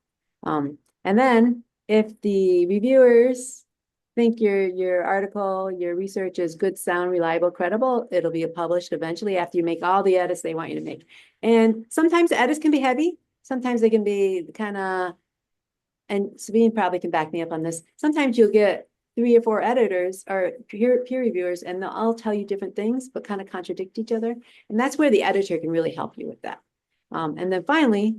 And then if the reviewers think your article, your research is good, sound, reliable, credible, it'll be published eventually after you make all the edits they want you to make. And sometimes the edits can be heavy. Sometimes they can be kind of, and Sabine probably can back me up on this. Sometimes you'll get 3 or 4 editors or peer reviewers, and they'll all tell you different things, but kind of contradict each other. And that's where the editor can really help you with that. And then finally,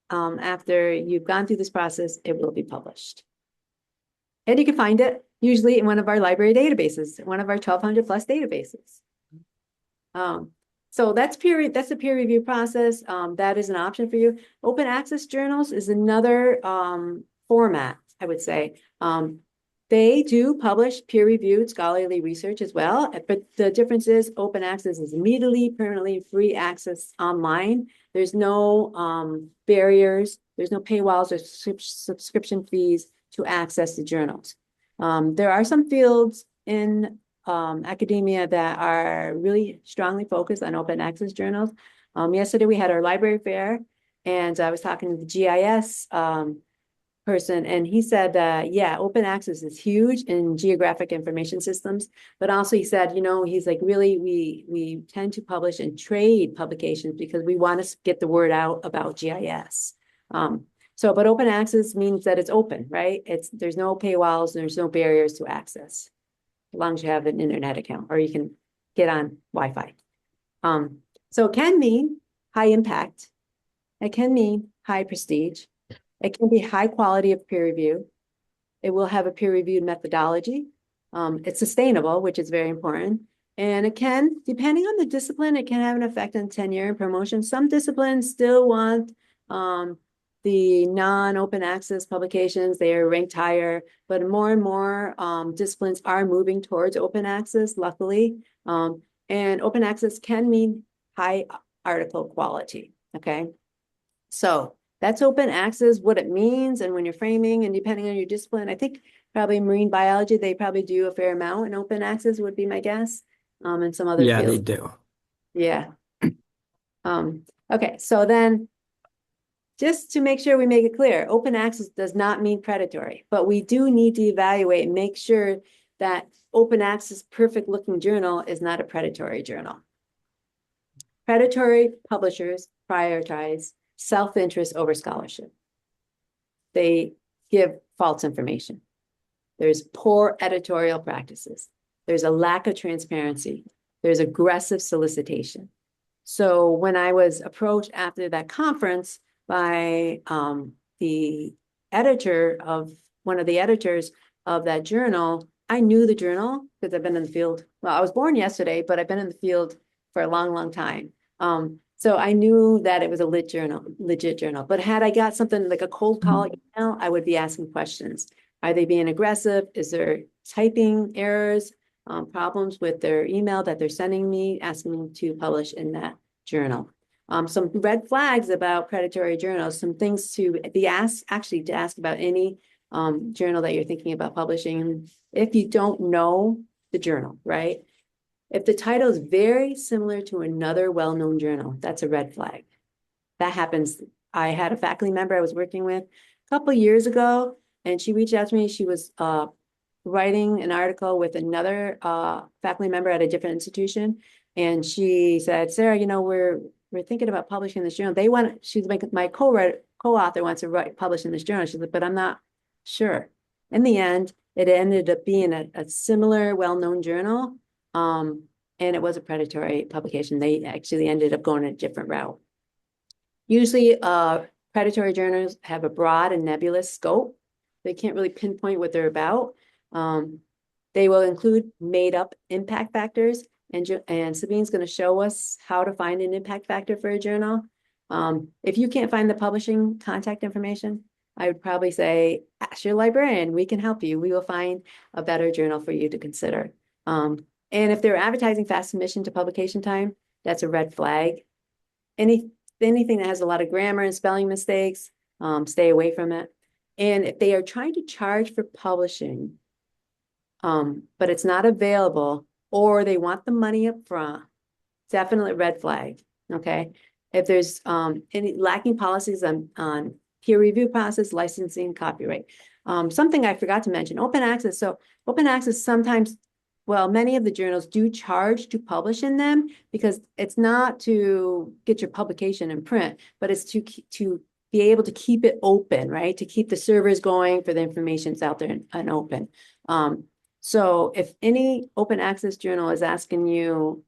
after you've gone through this process, it will be published. And you can find it usually in one of our library databases, one of our 1,200 plus databases. So that's a peer review process. That is an option for you. Open access journals is another format, I would say. They do publish peer-reviewed scholarly research as well, but the difference is open access is immediately, permanently free access online. There's no barriers, there's no paywalls or subscription fees to access the journals. There are some fields in academia that are really strongly focused on open access journals. Yesterday we had our library fair, and I was talking to the GIS person, and he said that, yeah, open access is huge in geographic information systems, but also he said, you know, he's like, really, we tend to publish and trade publications because we want to get the word out about GIS. But open access means that it's open, right? There's no paywalls, there's no barriers to access, as long as you have an internet account or you can get on Wi-Fi. So it can mean high impact. It can mean high prestige. It can be high quality of peer review. It will have a peer-reviewed methodology. It's sustainable, which is very important. And it can, depending on the discipline, it can have an effect on tenure and promotion. Some disciplines still want the non-open access publications. They are ranked higher, but more and more disciplines are moving towards open access, luckily. And open access can mean high article quality, okay? So that's open access, what it means, and when you're framing, and depending on your discipline, I think probably marine biology, they probably do a fair amount in open access would be my guess. And some other Yeah, fields. they do. Yeah. Okay, so then just to make sure we make it clear, open access does not mean predatory, but we do need to evaluate and make sure that open access perfect looking journal is not a predatory journal. Predatory publishers prioritize self-interest over scholarship. They give false information. There's poor editorial practices. There's a lack of transparency. There's aggressive solicitation. So when I was approached after that conference by the editor of one of the editors of that journal, I knew the journal because I've been in the field. Well, I was born yesterday, but I've been in the field for a long, long time. So I knew that it was a legit journal. But had I got something like a cold call email, I would be asking questions. Are they being aggressive? Is there typing errors, problems with their email that they're sending me, asking me to publish in that journal? Some red flags about predatory journals, some things to be asked, actually to ask about any journal that you're thinking about publishing. If you don't know the journal, right? If the title is very similar to another well-known journal, that's a red flag. That happens. I had a faculty member I was working with a couple of years ago, and she reached out to me. She was writing an article with another faculty member at a different institution, and she said, "Sarah, you know, we're thinking about publishing this journal. They want." She's like, "My co-author wants to publish in this journal." She's like, "But I'm not sure." In the end, it ended up being a similar, well-known journal. And it was a predatory publication. They actually ended up going a different route. Usually, predatory journals have a broad and nebulous scope. They can't really pinpoint what they're about. They will include made-up impact factors, and Sabine's going to show us how to find an impact factor for a journal. If you can't find the publishing contact information, I would probably say, ask your librarian. We can help you. We will find a better journal for you to consider. And if they're advertising fast submission to publication time, that's a red flag. Anything that has a lot of grammar and spelling mistakes, stay away from it. And if they are trying to charge for publishing, but it's not available, or they want the money up front, definitely red flag, okay? If there's any lacking policies on peer review process, licensing, copyright. Something I forgot to mention, open access. So open access sometimes, well, many of the journals do charge to publish in them because it's not to get your publication in print, but it's to be able to keep it open, right? To keep the servers going for the information's out there and open. So if any open access journal is asking you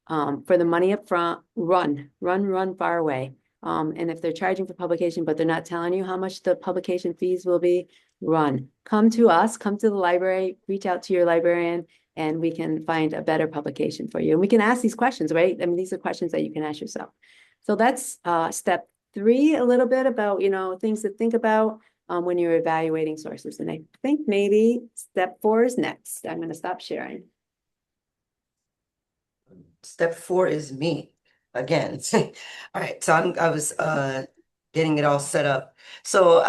for the money up front, run far away. And if they're charging for publication, but they're not telling you how much the publication fees will be, run. Come to us, come to the library, reach out to your librarian, and we can find a better publication for you. And we can ask these questions, right? I mean, these are questions that you can ask yourself. So that's step 3, a little bit about, you know, things to think about. when you're evaluating sources. And I think maybe step 4 is next. I'm going to stop sharing. Step 4 is me again. All right, so I was getting it all set up. So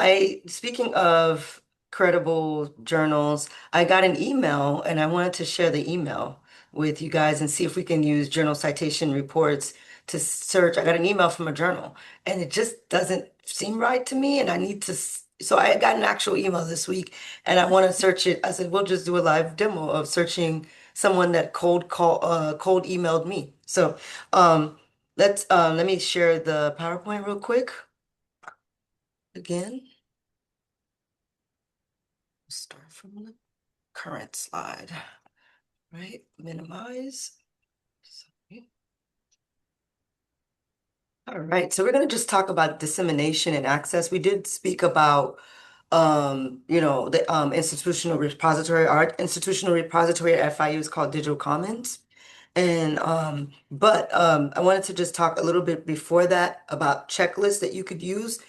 speaking of credible journals, I got an email and I wanted to share the email with you guys and see if we can use journal citation reports to search. I got an email from a journal and it just doesn't seem right to me and I need to so I got an actual email this week and I want to search it. I said, we'll just do a live demo of searching someone that cold emailed me. So let me share the PowerPoint real quick. Again. Start from the current slide. Right? Minimize. Sorry. All right, so we're going to just talk about dissemination and access. We did speak about the institutional repository. Our institutional repository at FIU is called Digital Commons. And I wanted to just talk a little bit before that about checklists that you could use.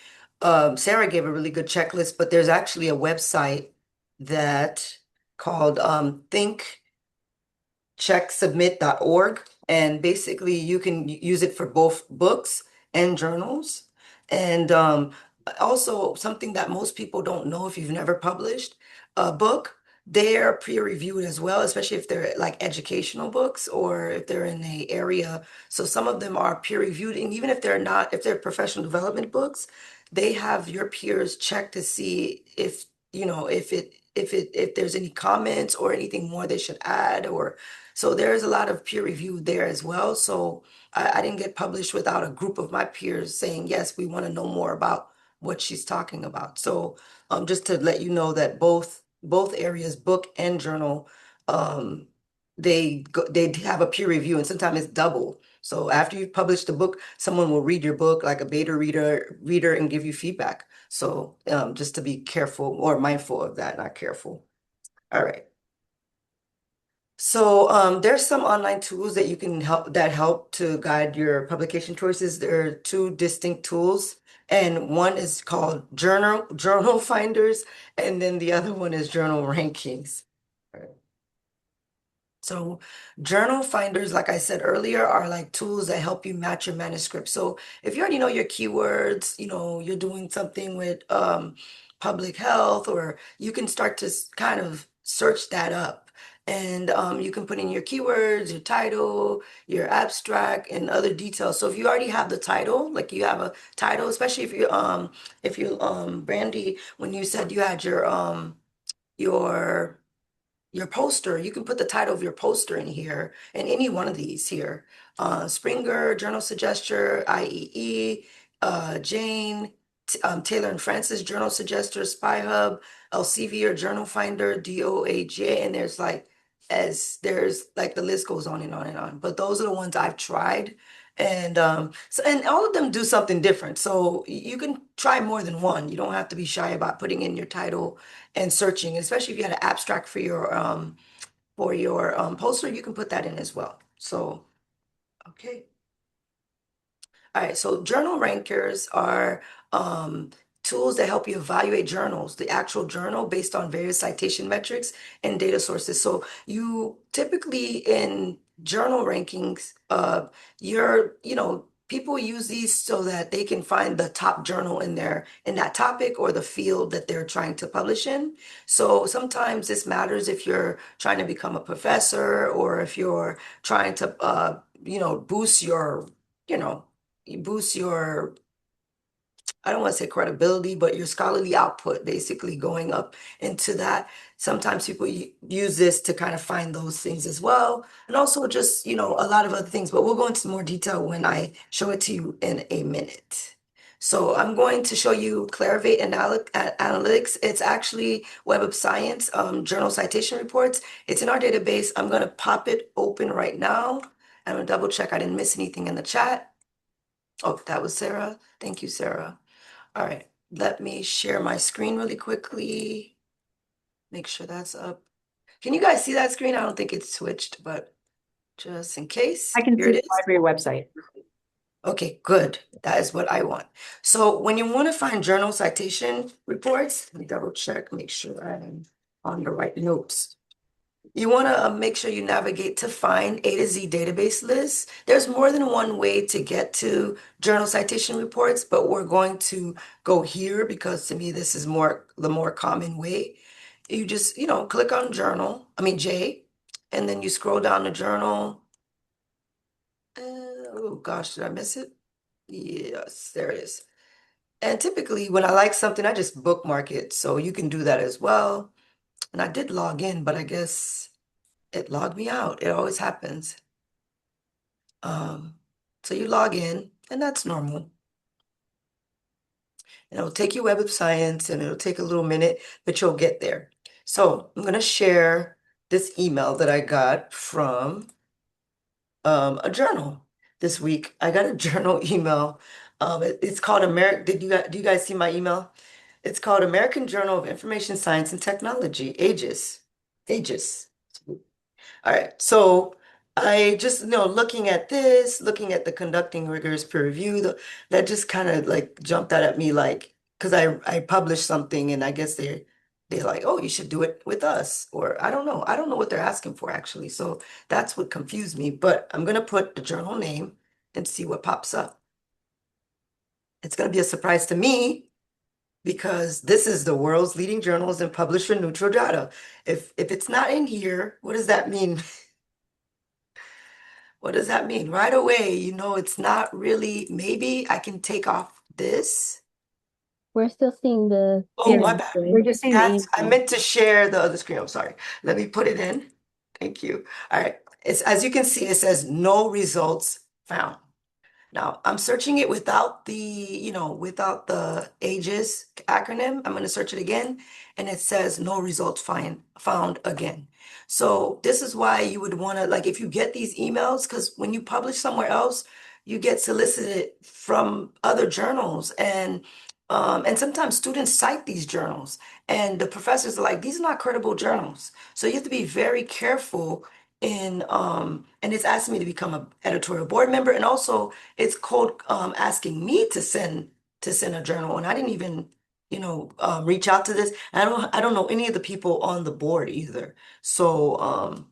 Sarah gave a really good checklist, but there's actually a website that called thinkchecksubmit.org. And basically you can use it for both books and journals. And also something that most people don't know if you've never published a book, they're peer-reviewed as well, especially if they're like educational books or if they're in a area. So some of them are peer-reviewed, and even if they're not, if they're professional development books, they have your peers check to see if, if there's any comments or anything more they should add, or so there's a lot of peer review there as well. So I didn't get published without a group of my peers saying, yes, we want to know more about what she's talking about. So just to let you know that both areas, book and journal, they have a peer review, and sometimes it's double. So after you've published the book, someone will read your book like a beta reader and give you feedback. So just to be careful or mindful of that, not careful. All right. So there's some online tools that you can help to guide your publication choices. There are two distinct tools, and one is called journal finders, and then the other one is journal rankings. So journal finders, like I said earlier, are like tools that help you match your manuscript. So if you already know your keywords, you're doing something with public health, or you can start to kind of search that up. And you can put in your keywords, your title, your abstract, and other details. So if you already have the title, like you have a title, especially if Brandy, when you said you had your poster, you can put the title of your poster in here, and any one of these here. Springer, Journal Suggester, IEE, Jane, Taylor and Francis, Journal Suggester, Spy Hub, Elsevier, Journal Finder, DOAJ, and there's like the list goes on and on and on. But those are the ones I've tried. And and all of them do something different. So you can try more than one. You don't have to be shy about putting in your title and searching, especially if you had an abstract for your poster, you can put that in as well. So, okay. All right, so journal rankers are tools that help you evaluate journals, the actual journal, based on various citation metrics and data sources. So you typically in journal rankings, people use these so that they can find the top journal in that topic or the field that they're trying to publish in. So sometimes this matters if you're trying to become a professor, or if you're trying to boost your, you boost your, I don't want to say credibility, but your scholarly output, basically going up into that. Sometimes people use this to kind of find those things as well. And also just, a lot of other things, but we'll go into more detail when I show it to you in a minute. So I'm going to show you Clarivate Analytics. It's actually Web of Science journal citation reports. It's in our database. I'm going to pop it open right now. I'm going to double check I didn't miss anything in the chat. Oh, that was Sarah. Thank you, Sarah. All right, let me share my screen really quickly. Make sure that's up. Can you guys see that screen? I don't think it's switched, but just in case. I can Here see it the is. library website. Okay, good. That is what I want. So when you want to find journal citation reports, let me double check, make sure I'm on the right notes. You want to make sure you navigate to find A to Z database lists. There's more than one way to get to journal citation reports, but we're going to go here because to me this is the more common way. You just, click on J, and then you scroll down to journal. Oh gosh, did I miss it? Yes, there it is. And typically when I like something, I just bookmark it. So you can do that as well. And I did log in, but I guess it logged me out. It always happens. So you log in, and that's normal. And it'll take you Web of Science, and it'll take a little minute, but you'll get there. So I'm going to share this email that I got from a journal this week. I got a journal email. It's called do you guys see my email? It's called American Journal of Information Science and Technology, AGIS. AGIS. All right, so I just, looking at this, looking at the conducting rigorous peer review, that just kind of like jumped out at me, like, because I published something and I guess they're like, oh, you should do it with us, or I don't know. I don't know what they're asking for actually. So that's what confused me, but I'm gonna put the journal name and see what pops up. It's gonna be a surprise to me because this is the world's leading journals and publisher neutral data. If it's not in here, what does that mean? What does that mean? Right away, it's not really, maybe I can take off this. We're still seeing the Oh, my email bad. thread. We're just seeing the I email. meant to share the other screen. I'm sorry. Let me put it in. Thank you. All right. It's, as you can see, it says no results found. Now, I'm searching it without without the AGIS acronym. I'm going to search it again, and it says no results found again. So this is why you would want to, like, if you get these emails, because when you publish somewhere else, you get solicited from other journals, and sometimes students cite these journals, and the professors are like, these are not credible journals. So you have to be very careful and it's asking me to become an editorial board member, and also it's called asking me to send a journal, and I didn't even reach out to this. I don't know any of the people on the board either. So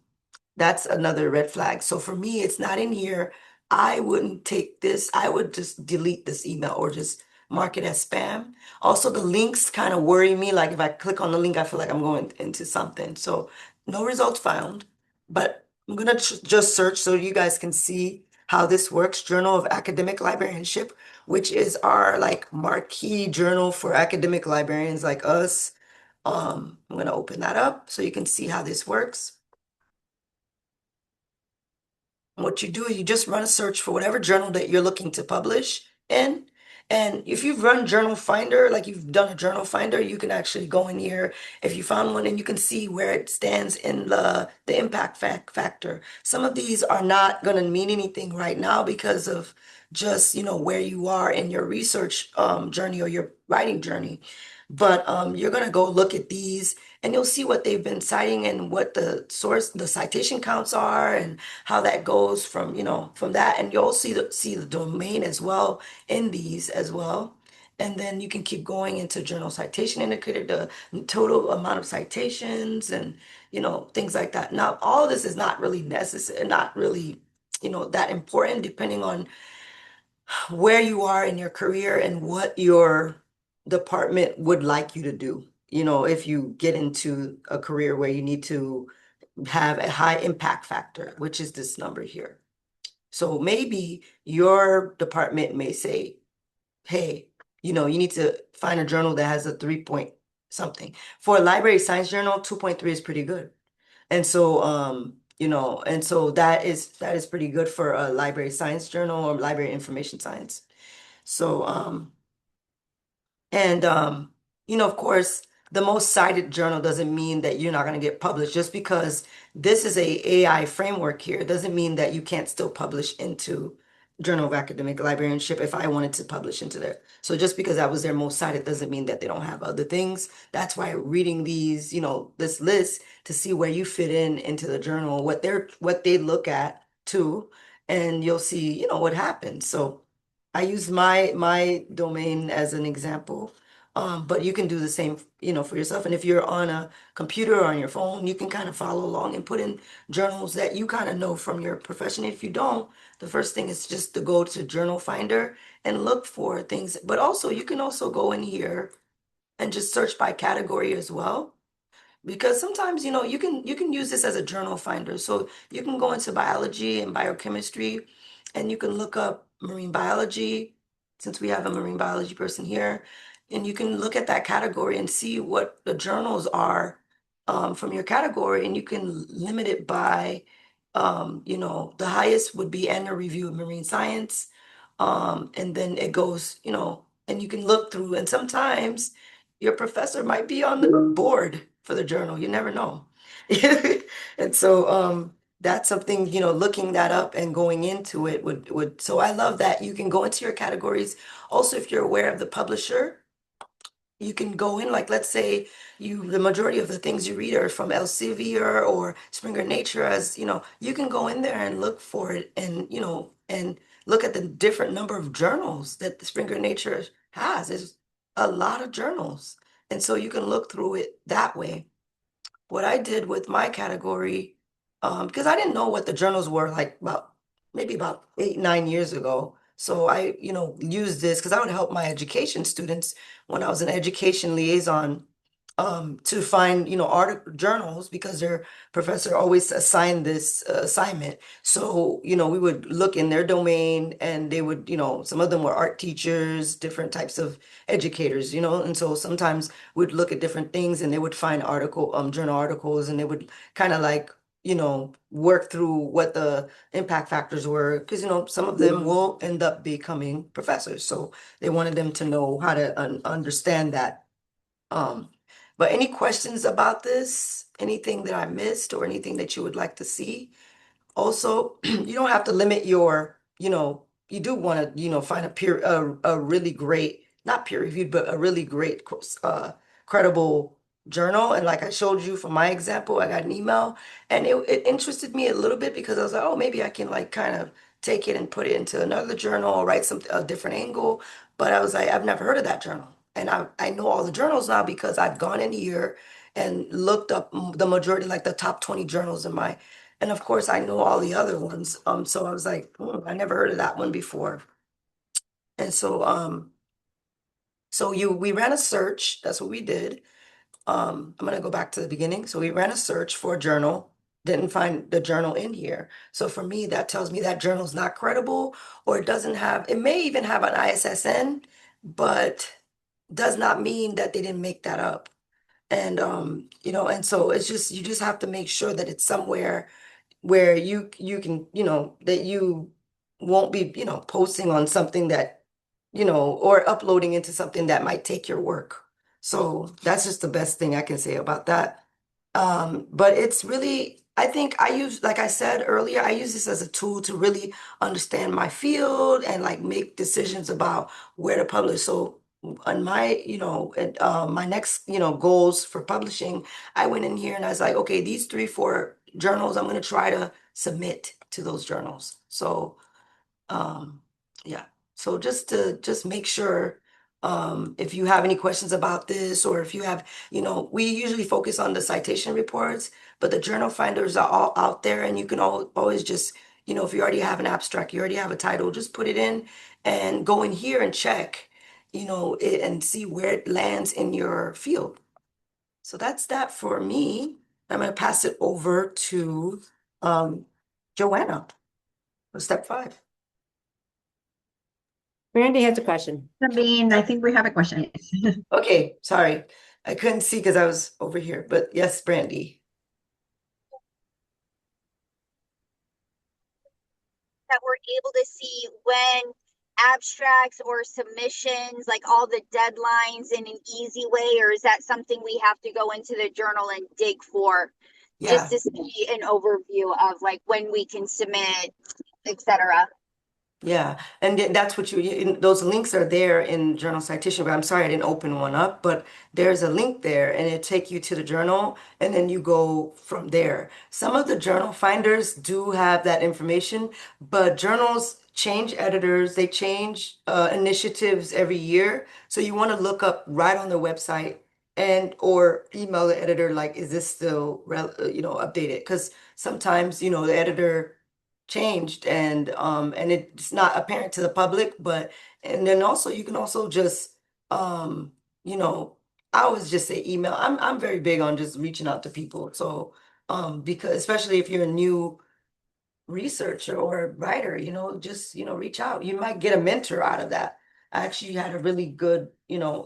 that's another red flag. So for me, it's not in here. I wouldn't take this. I would just delete this email or just mark it as spam. Also, the links kind of worry me. Like if I click on the link, I feel like I'm going into something. So no results found, but I'm gonna just search so you guys can see how this works. Journal of Academic Librarianship, which is our like marquee journal for academic librarians like us. I'm gonna open that up so you can see how this works. What you do is you just run a search for whatever journal that you're looking to publish in. And if you've run Journal Finder, like you've done a Journal Finder, you can actually go in here if you found one and you can see where it stands in the impact factor. Some of these are not going to mean anything right now because of just, where you are in your research journey or your writing journey. But you're going to go look at these and you'll see what they've been citing and what the citation counts are and how that goes from that. And you'll see the domain as well in these as well. And then you can keep going into journal citation indicator, the total amount of citations and, things like that. Now, all of this is not really necessary, not really, that important depending on where you are in your career and what your department would like you to do. If you get into a career where you need to have a high impact factor, which is this number here. So maybe your department may say, hey, you need to find a journal that has a 3 point something. For a library science journal, 2.3 is pretty good. And so, and so that is pretty good for a library science journal or library information science. So, and of course, the most cited journal doesn't mean that you're not going to get published. Just because this is a AI framework here doesn't mean that you can't still publish into Journal of Academic Librarianship if I wanted to publish into there. So just because that was their most cited doesn't mean that they don't have other things. That's why reading these, this list to see where you fit in into the journal, what they look at too, and you'll see, what happens. So I use my domain as an example. But you can do the same, for yourself. And if you're on a computer or on your phone, you can kind of follow along and put in journals that you kind of know from your profession. If you don't, the first thing is just to go to Journal Finder and look for things. But also, you can also go in here and just search by category as well. Because sometimes, you can use this as a journal finder. So you can go into biology and biochemistry and you can look up marine biology, since we have a marine biology person here, and you can look at that category and see what the journals are from your category, and you can limit it by, the highest would be Annual Review of Marine Science. And then it goes, and you can look through, and sometimes your professor might be on the board for the journal. You never know. And so that's something, looking that up and going into it would so I love that you can go into your categories. Also, if you're aware of the publisher, you can go in, like, let's say the majority of the things you read are from Elsevier or Springer Nature, as you can go in there and look for it, and and look at the different number of journals that the Springer Nature has. There's a lot of journals, and so you can look through it that way. What I did with my category, because I didn't know what the journals were, like, maybe about 8, 9 years ago. So I, used this because I would help my education students when I was an education liaison, to find, article journals, because their professor always assigned this assignment. So, we would look in their domain, and they would, some of them were art teachers, different types of educators, and so sometimes we'd look at different things, and they would find journal articles, and they would kind of like, work through what the impact factors were, because, some of them will end up becoming professors. So they wanted them to know how to understand that. Um, but any questions about this? Anything that I missed or anything that you would like to see? Also, you don't have to limit you do want to, find a really great, not peer reviewed, but a really great, credible journal. And like I showed you from my example, I got an email, and it interested me a little bit, because I was like, oh, maybe I can like kind of take it and put it into another journal or write a different angle. But I was like, I've never heard of that journal. And I know all the journals now, because I've gone in here and looked up the majority, like the top 20 journals in my, and of course, I know all the other ones. So I was like, I never heard of that one before. And so we ran a search. That's what we did. I'm gonna go back to the beginning. So we ran a search for a journal, didn't find the journal in here. So for me, that tells me that journal's not credible, or it may even have an ISSN, but does not mean that they didn't make that up. And and so it's just, you just have to make sure that it's somewhere where you can, that you won't be, posting on something that, or uploading into something that might take your work. So that's just the best thing I can say about that. But it's really, I think like I said earlier, I use this as a tool to really understand my field and like make decisions about where to publish. So on my, my next, goals for publishing, I went in here and I was like, okay, these 3, 4 journals, I'm going to try to submit to those journals. So, yeah. So just make sure, if you have any questions about this, or if you have, we usually focus on the citation reports, but the journal finders are all out there, and you can always just, if you already have an abstract, you already have a title, just put it in and go in here and check, it, and see where it lands in your field. So that's that for me. I'm going to pass it over to Joanna for step 5. Brandy has a question. Sabine, I think we have a question. Okay, sorry. I couldn't see because I was over here, but yes, Brandy. That we're able to see when abstracts or submissions, like all the deadlines, in an easy way, or is that something we have to go into the journal and dig for, Yeah. just to see an overview of like when we can submit, etc.? Yeah, and that's what those links are there in journal citation, but I'm sorry I didn't open one up, but there's a link there, and it take you to the journal, and then you go from there. Some of the journal finders do have that information, but journals, change editors, they change initiatives every year. So you want to look up right on their website and or email the editor like, is this still updated? Because sometimes, the editor changed and it's not apparent to the public, but and then also you can also just you know, I always just say email. I'm very big on just reaching out to people. So because especially if you're a new researcher or writer, just, reach out. You might get a mentor out of that. I actually had a really good,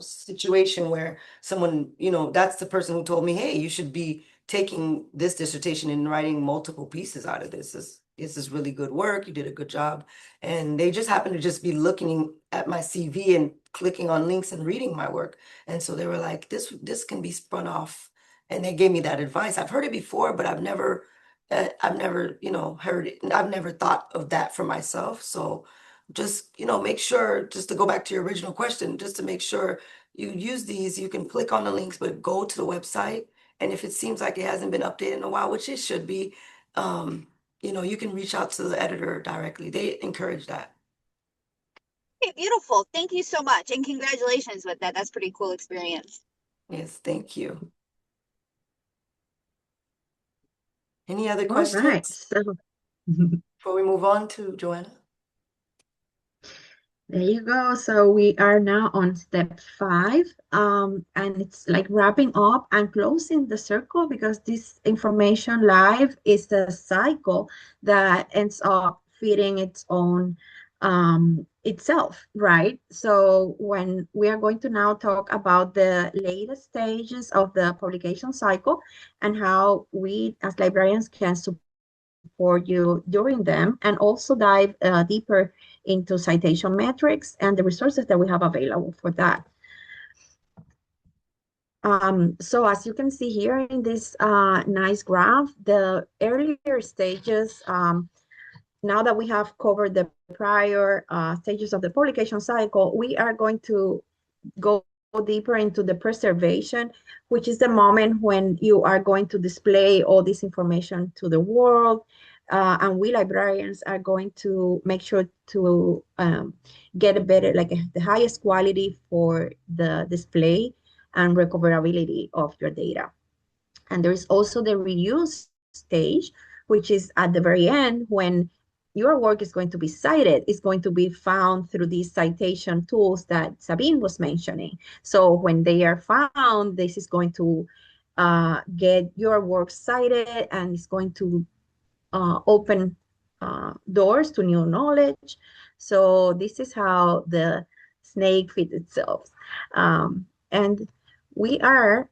situation where someone, that's the person who told me, hey, you should be taking this dissertation and writing multiple pieces out of this. This is really good work. You did a good job. And they just happened to just be looking at my CV and clicking on links and reading my work. And so they were like, this can be spun off. And they gave me that advice. I've heard it before, but I've never, heard it. And I've never thought of that for myself. So just, make sure, just to go back to your original question, just to make sure you use these, you can click on the links, but go to the website. And if it seems like it hasn't been updated in a while, which it should be, you can reach out to the editor directly. They encourage that. Okay, beautiful. Thank you so much. And congratulations with that. That's pretty cool experience. Yes, thank you. Any other All right. questions So before we move on to Joanna? there you go. So we are now on step 5, and it's like wrapping up and closing the circle because this information live is a cycle that ends up feeding its own itself, right? So when we are going to now talk about the latest stages of the publication cycle and how we as librarians can support you during them, and also dive deeper into citation metrics and the resources that we have available for that. So as you can see here in this nice graph, the earlier stages, now that we have covered the prior stages of the publication cycle, we are going to go deeper into the preservation, which is the moment when you are going to display all this information to the world. And we librarians are going to make sure to get a better, like the highest quality for the display and recoverability of your data. And there is also the reuse stage, which is at the very end when your work is going to be cited, it's going to be found through these citation tools that Sabine was mentioning. So when they are found, this is going to get your work cited and it's going to open doors to new knowledge. So this is how the snake feeds itself. And we are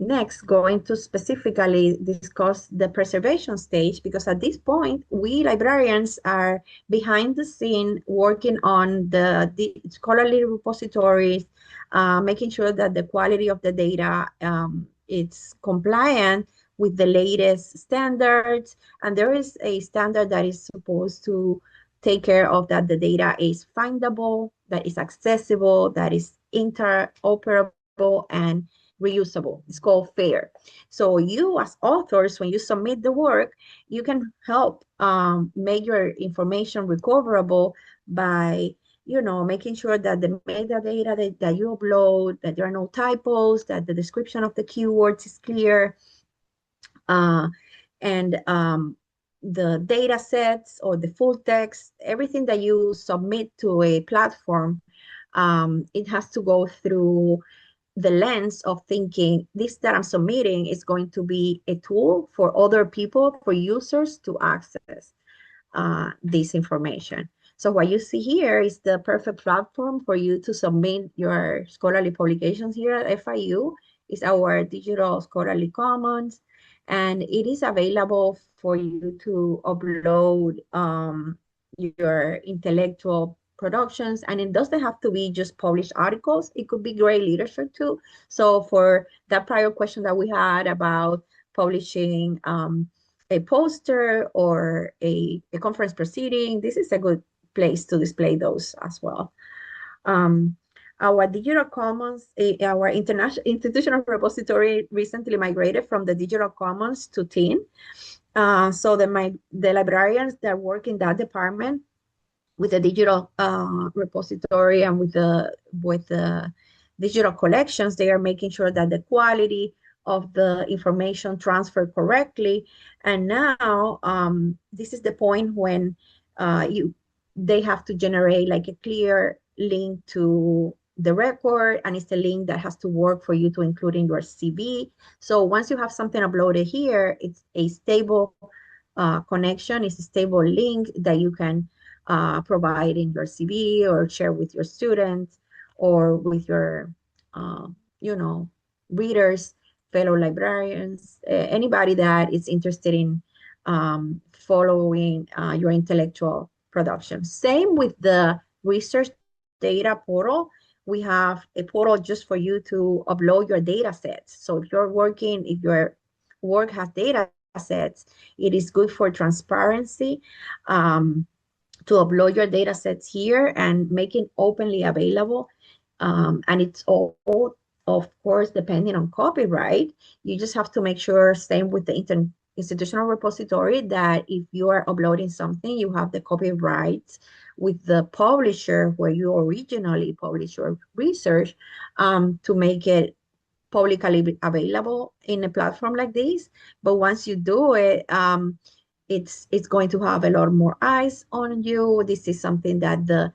next going to specifically discuss the preservation stage, because at this point, we librarians are behind the scene working on the scholarly repositories, making sure that the quality of the data is compliant with the latest standards. And there is a standard that is supposed to take care of that the data is findable, that is accessible, that is interoperable, and reusable. It's called FAIR. So you as authors, when you submit the work, you can help make your information recoverable by making sure that the metadata that you upload, that there are no typos, that the description of the keywords is clear, and the data sets or the full text, everything that you submit to a platform, it has to go through the lens of thinking this that I'm submitting is going to be a tool for other people, for users to access this information. So what you see here is the perfect platform for you to submit your scholarly publications here at FIU. It's our digital scholarly commons, and it is available for you to upload your intellectual productions, and it doesn't have to be just published articles. It could be great literature too. So for that prior question that we had about publishing a poster or a conference proceeding, this is a good place to display those as well. Our digital commons, our international institutional repository recently migrated from the digital commons to TIN. So the librarians that work in that department with the digital repository and with the digital collections, they are making sure that the quality of the information transferred correctly. And now this is the point when they have to generate like a clear link to the record, and it's a link that has to work for you to include in your CV. So once you have something uploaded here, it's a stable connection, it's a stable link that you can provide in your CV or share with your students or with your, you know, readers, fellow librarians, anybody that is interested in following your intellectual production. Same with the research data portal. We have a portal just for you to upload your data sets. So if your work has data sets, it is good for transparency to upload your data sets here and make it openly available. And it's all, of course, depending on copyright. You just have to make sure, same with the institutional repository, that if you are uploading something, you have the copyrights with the publisher where you originally published your research to make it publicly available in a platform like this. But once you do it, it's going to have a lot more eyes on you. This is something that the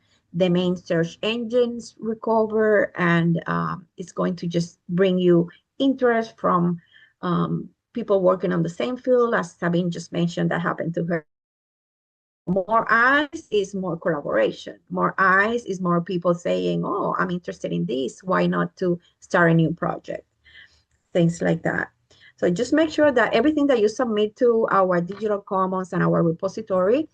main search engines recover, and it's going to just bring you interest from people working on the same field. As Sabine just mentioned, that happened to her. More eyes is more collaboration. More eyes is more people saying, oh, I'm interested in this. Why not to start a new project? Things like that. So just make sure that everything that you submit to our digital commons and our repository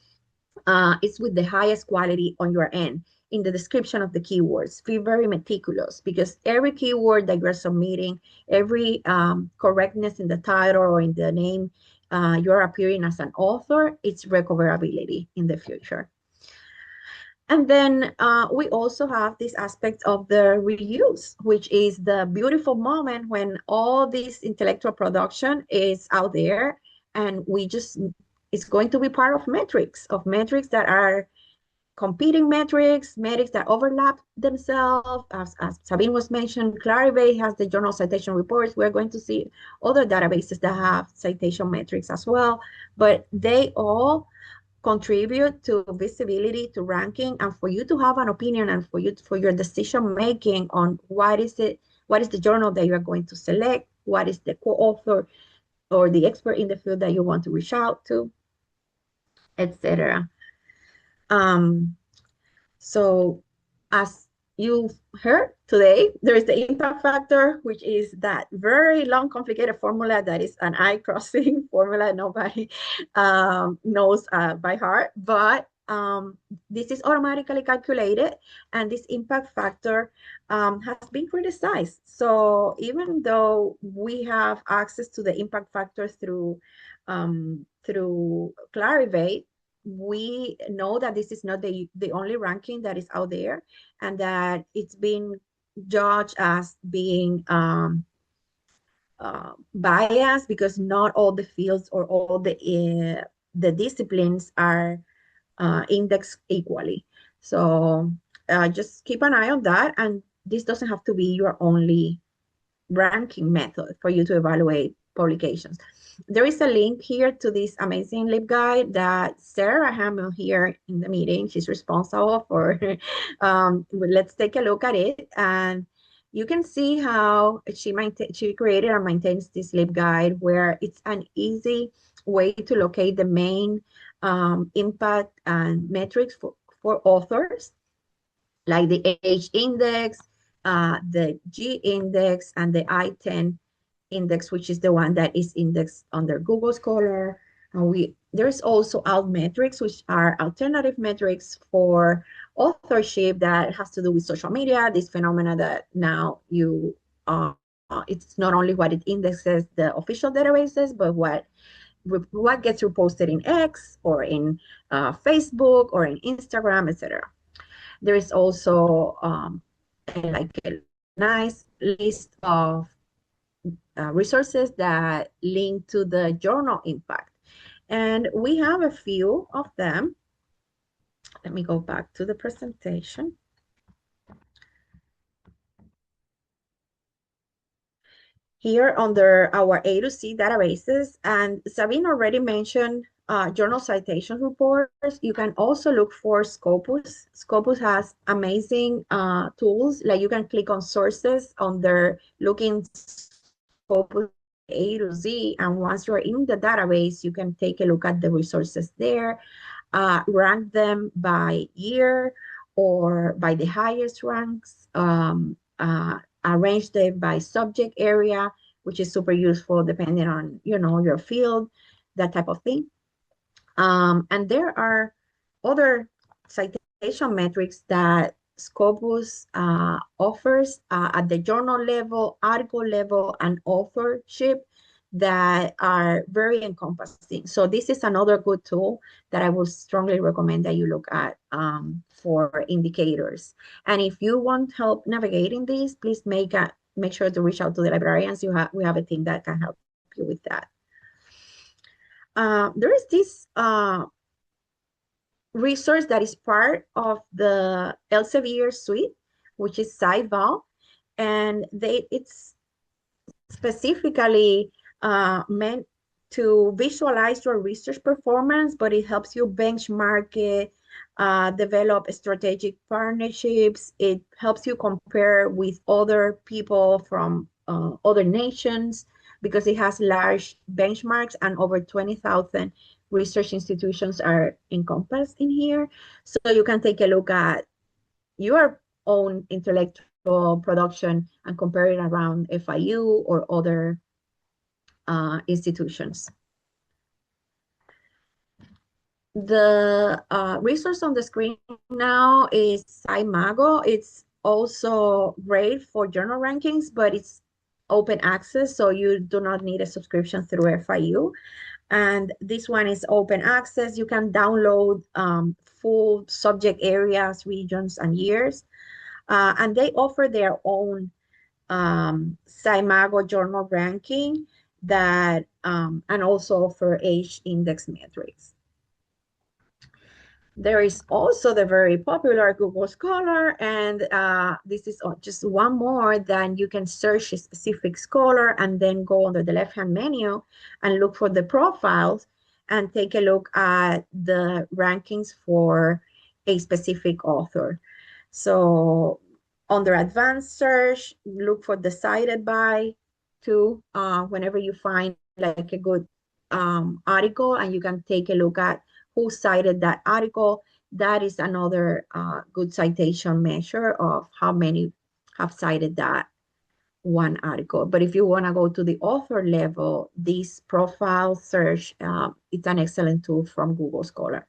is with the highest quality on your end. In the description of the keywords, be very meticulous, because every keyword that you're submitting, every correctness in the title or in the name, you're appearing as an author, it's recoverability in the future. And then we also have this aspect of the reuse, which is the beautiful moment when all this intellectual production is out there, and it's going to be part of metrics that are competing metrics that overlap themselves. As Sabine was mentioned, Clarivate has the journal citation reports. We're going to see other databases that have citation metrics as well, but they all contribute to visibility, to ranking, and for you to have an opinion, and for your decision making on what is the journal that you are going to select, what is the co-author or the expert in the field that you want to reach out to, etc. So as you've heard today, there is the impact factor, which is that very long, complicated formula that is an eye-crossing formula nobody knows by heart, but this is automatically calculated, and this impact factor has been criticized. So even though we have access to the impact factor through Clarivate, we know that this is not the only ranking that is out there, and that it's been judged as being biased, because not all the fields or all the disciplines are indexed equally. So just keep an eye on that, and this doesn't have to be your only ranking method for you to evaluate publications. There is a link here to this amazing LibGuide that Sarah Hamill here in the meeting, she's responsible for. Let's take a look at it, and you can see how she created and maintains this LibGuide, where it's an easy way to locate the main impact and metrics for authors, like the H index, the G index, and the I-10 index, which is the one that is indexed under Google Scholar. And there's also Altmetrics, which are alternative metrics for authorship that has to do with social media, this phenomena that now it's not only what it indexes the official databases, but what gets reposted in X or in Facebook or in Instagram, etc. There is also like a nice list of resources that link to the journal impact. And we have a few of them. let me go back to the presentation. Here under our A to C databases, and Sabine already mentioned journal citation reports. You can also look for Scopus. Scopus has amazing tools, like you can click on sources under looking Scopus A to Z, and once you're in the database, you can take a look at the resources there, rank them by year or by the highest ranks, arrange them by subject area, which is super useful depending on, your field, that type of thing. And there are other citation metrics that Scopus offers at the journal level, article level, and authorship that are very encompassing. So this is another good tool that I would strongly recommend that you look at for indicators. And if you want help navigating these, please make sure to reach out to the librarians. We have a team that can help you with that. There is this resource that is part of the Elsevier suite, which is SciVal, and it's specifically meant to visualize your research performance, but it helps you benchmark it, develop strategic partnerships. It helps you compare with other people from other nations, because it has large benchmarks and over 20,000 research institutions are encompassed in here. So you can take a look at your own intellectual production and compare it around FIU or other institutions. The resource on the screen now is SciMago. It's also great for journal rankings, but it's open access, so you do not need a subscription through FIU. And this one is open access. You can download full subject areas, regions, and years. And they offer their own SciMago journal ranking that and also offer age index metrics. There is also the very popular Google Scholar, and this is just one more. Then you can search a specific scholar and then go under the left-hand menu and look for the profiles and take a look at the rankings for a specific author. So under advanced search, look for the cited by too, whenever you find like a good article, and you can take a look at who cited that article. That is another good citation measure of how many have cited that one article. But if you want to go to the author level, this profile search, it's an excellent tool from Google Scholar.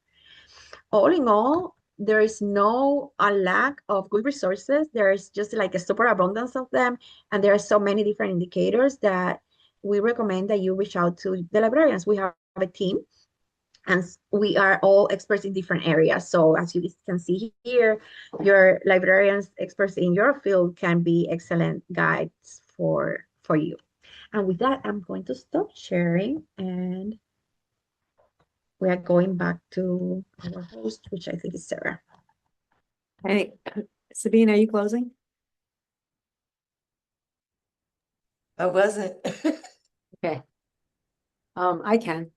All in all, there is no lack of good resources. There is just like a super abundance of them. And there are so many different indicators that we recommend that you reach out to the librarians. We have a team, and we are all experts in different areas. So as you can see here, your librarians, experts in your field, can be excellent guides for you. And with that, I'm going to stop sharing, and we are going back to our host, which I think is Sarah. Hey, Sabine, are you closing? I wasn't. Okay. I can.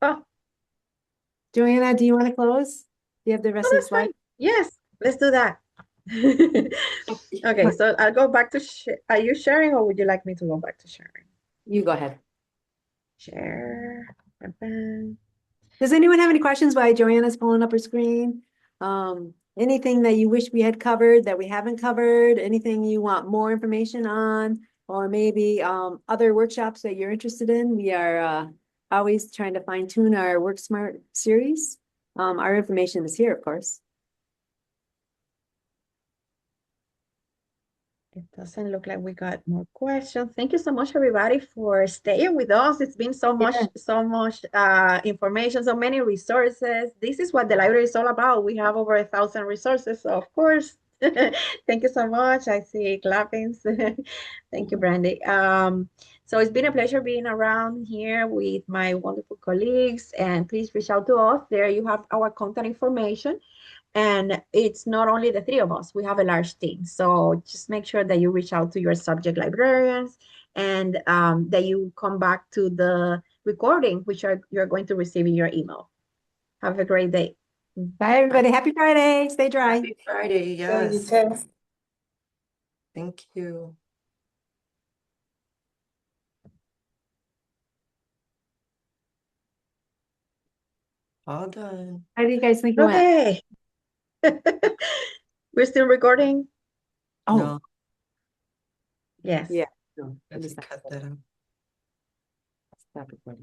Oh, Joanna, do you want to close? Do you have the rest of the that's slide? fine. Yes, let's do that. Okay, so I'll go back to are you sharing, or would you like me to go back to sharing? You go ahead. Share. Does anyone have any questions while Joanna's pulling up her screen? Anything that you wish we had covered that we haven't covered? Anything you want more information on? Or maybe other workshops that you're interested in? We are always trying to fine tune our WorkSmart series. Our information is here, of course. It doesn't look like we got more questions. Thank you so much, everybody, for staying with us. It's been so much information, so many resources. This is what the library is all about. We have over 1,000 resources. So of course, Thank you so much. I see clappings. Thank you, Brandy. So it's been a pleasure being around here with my wonderful colleagues, and please reach out to us. There you have our contact information. And it's not only the three of us, we have a large team. So just make sure that you reach out to your subject librarians and that you come back to the recording, which you're going to receive in your email. Have a great day. Bye, everybody. Happy Friday. Stay dry. Happy Friday, So you yes. too. Thank you. All done. How do you guys think it went? Okay. We're still recording? Oh, No, Yes. yeah. No, I it is just not. cut that out. Stop recording.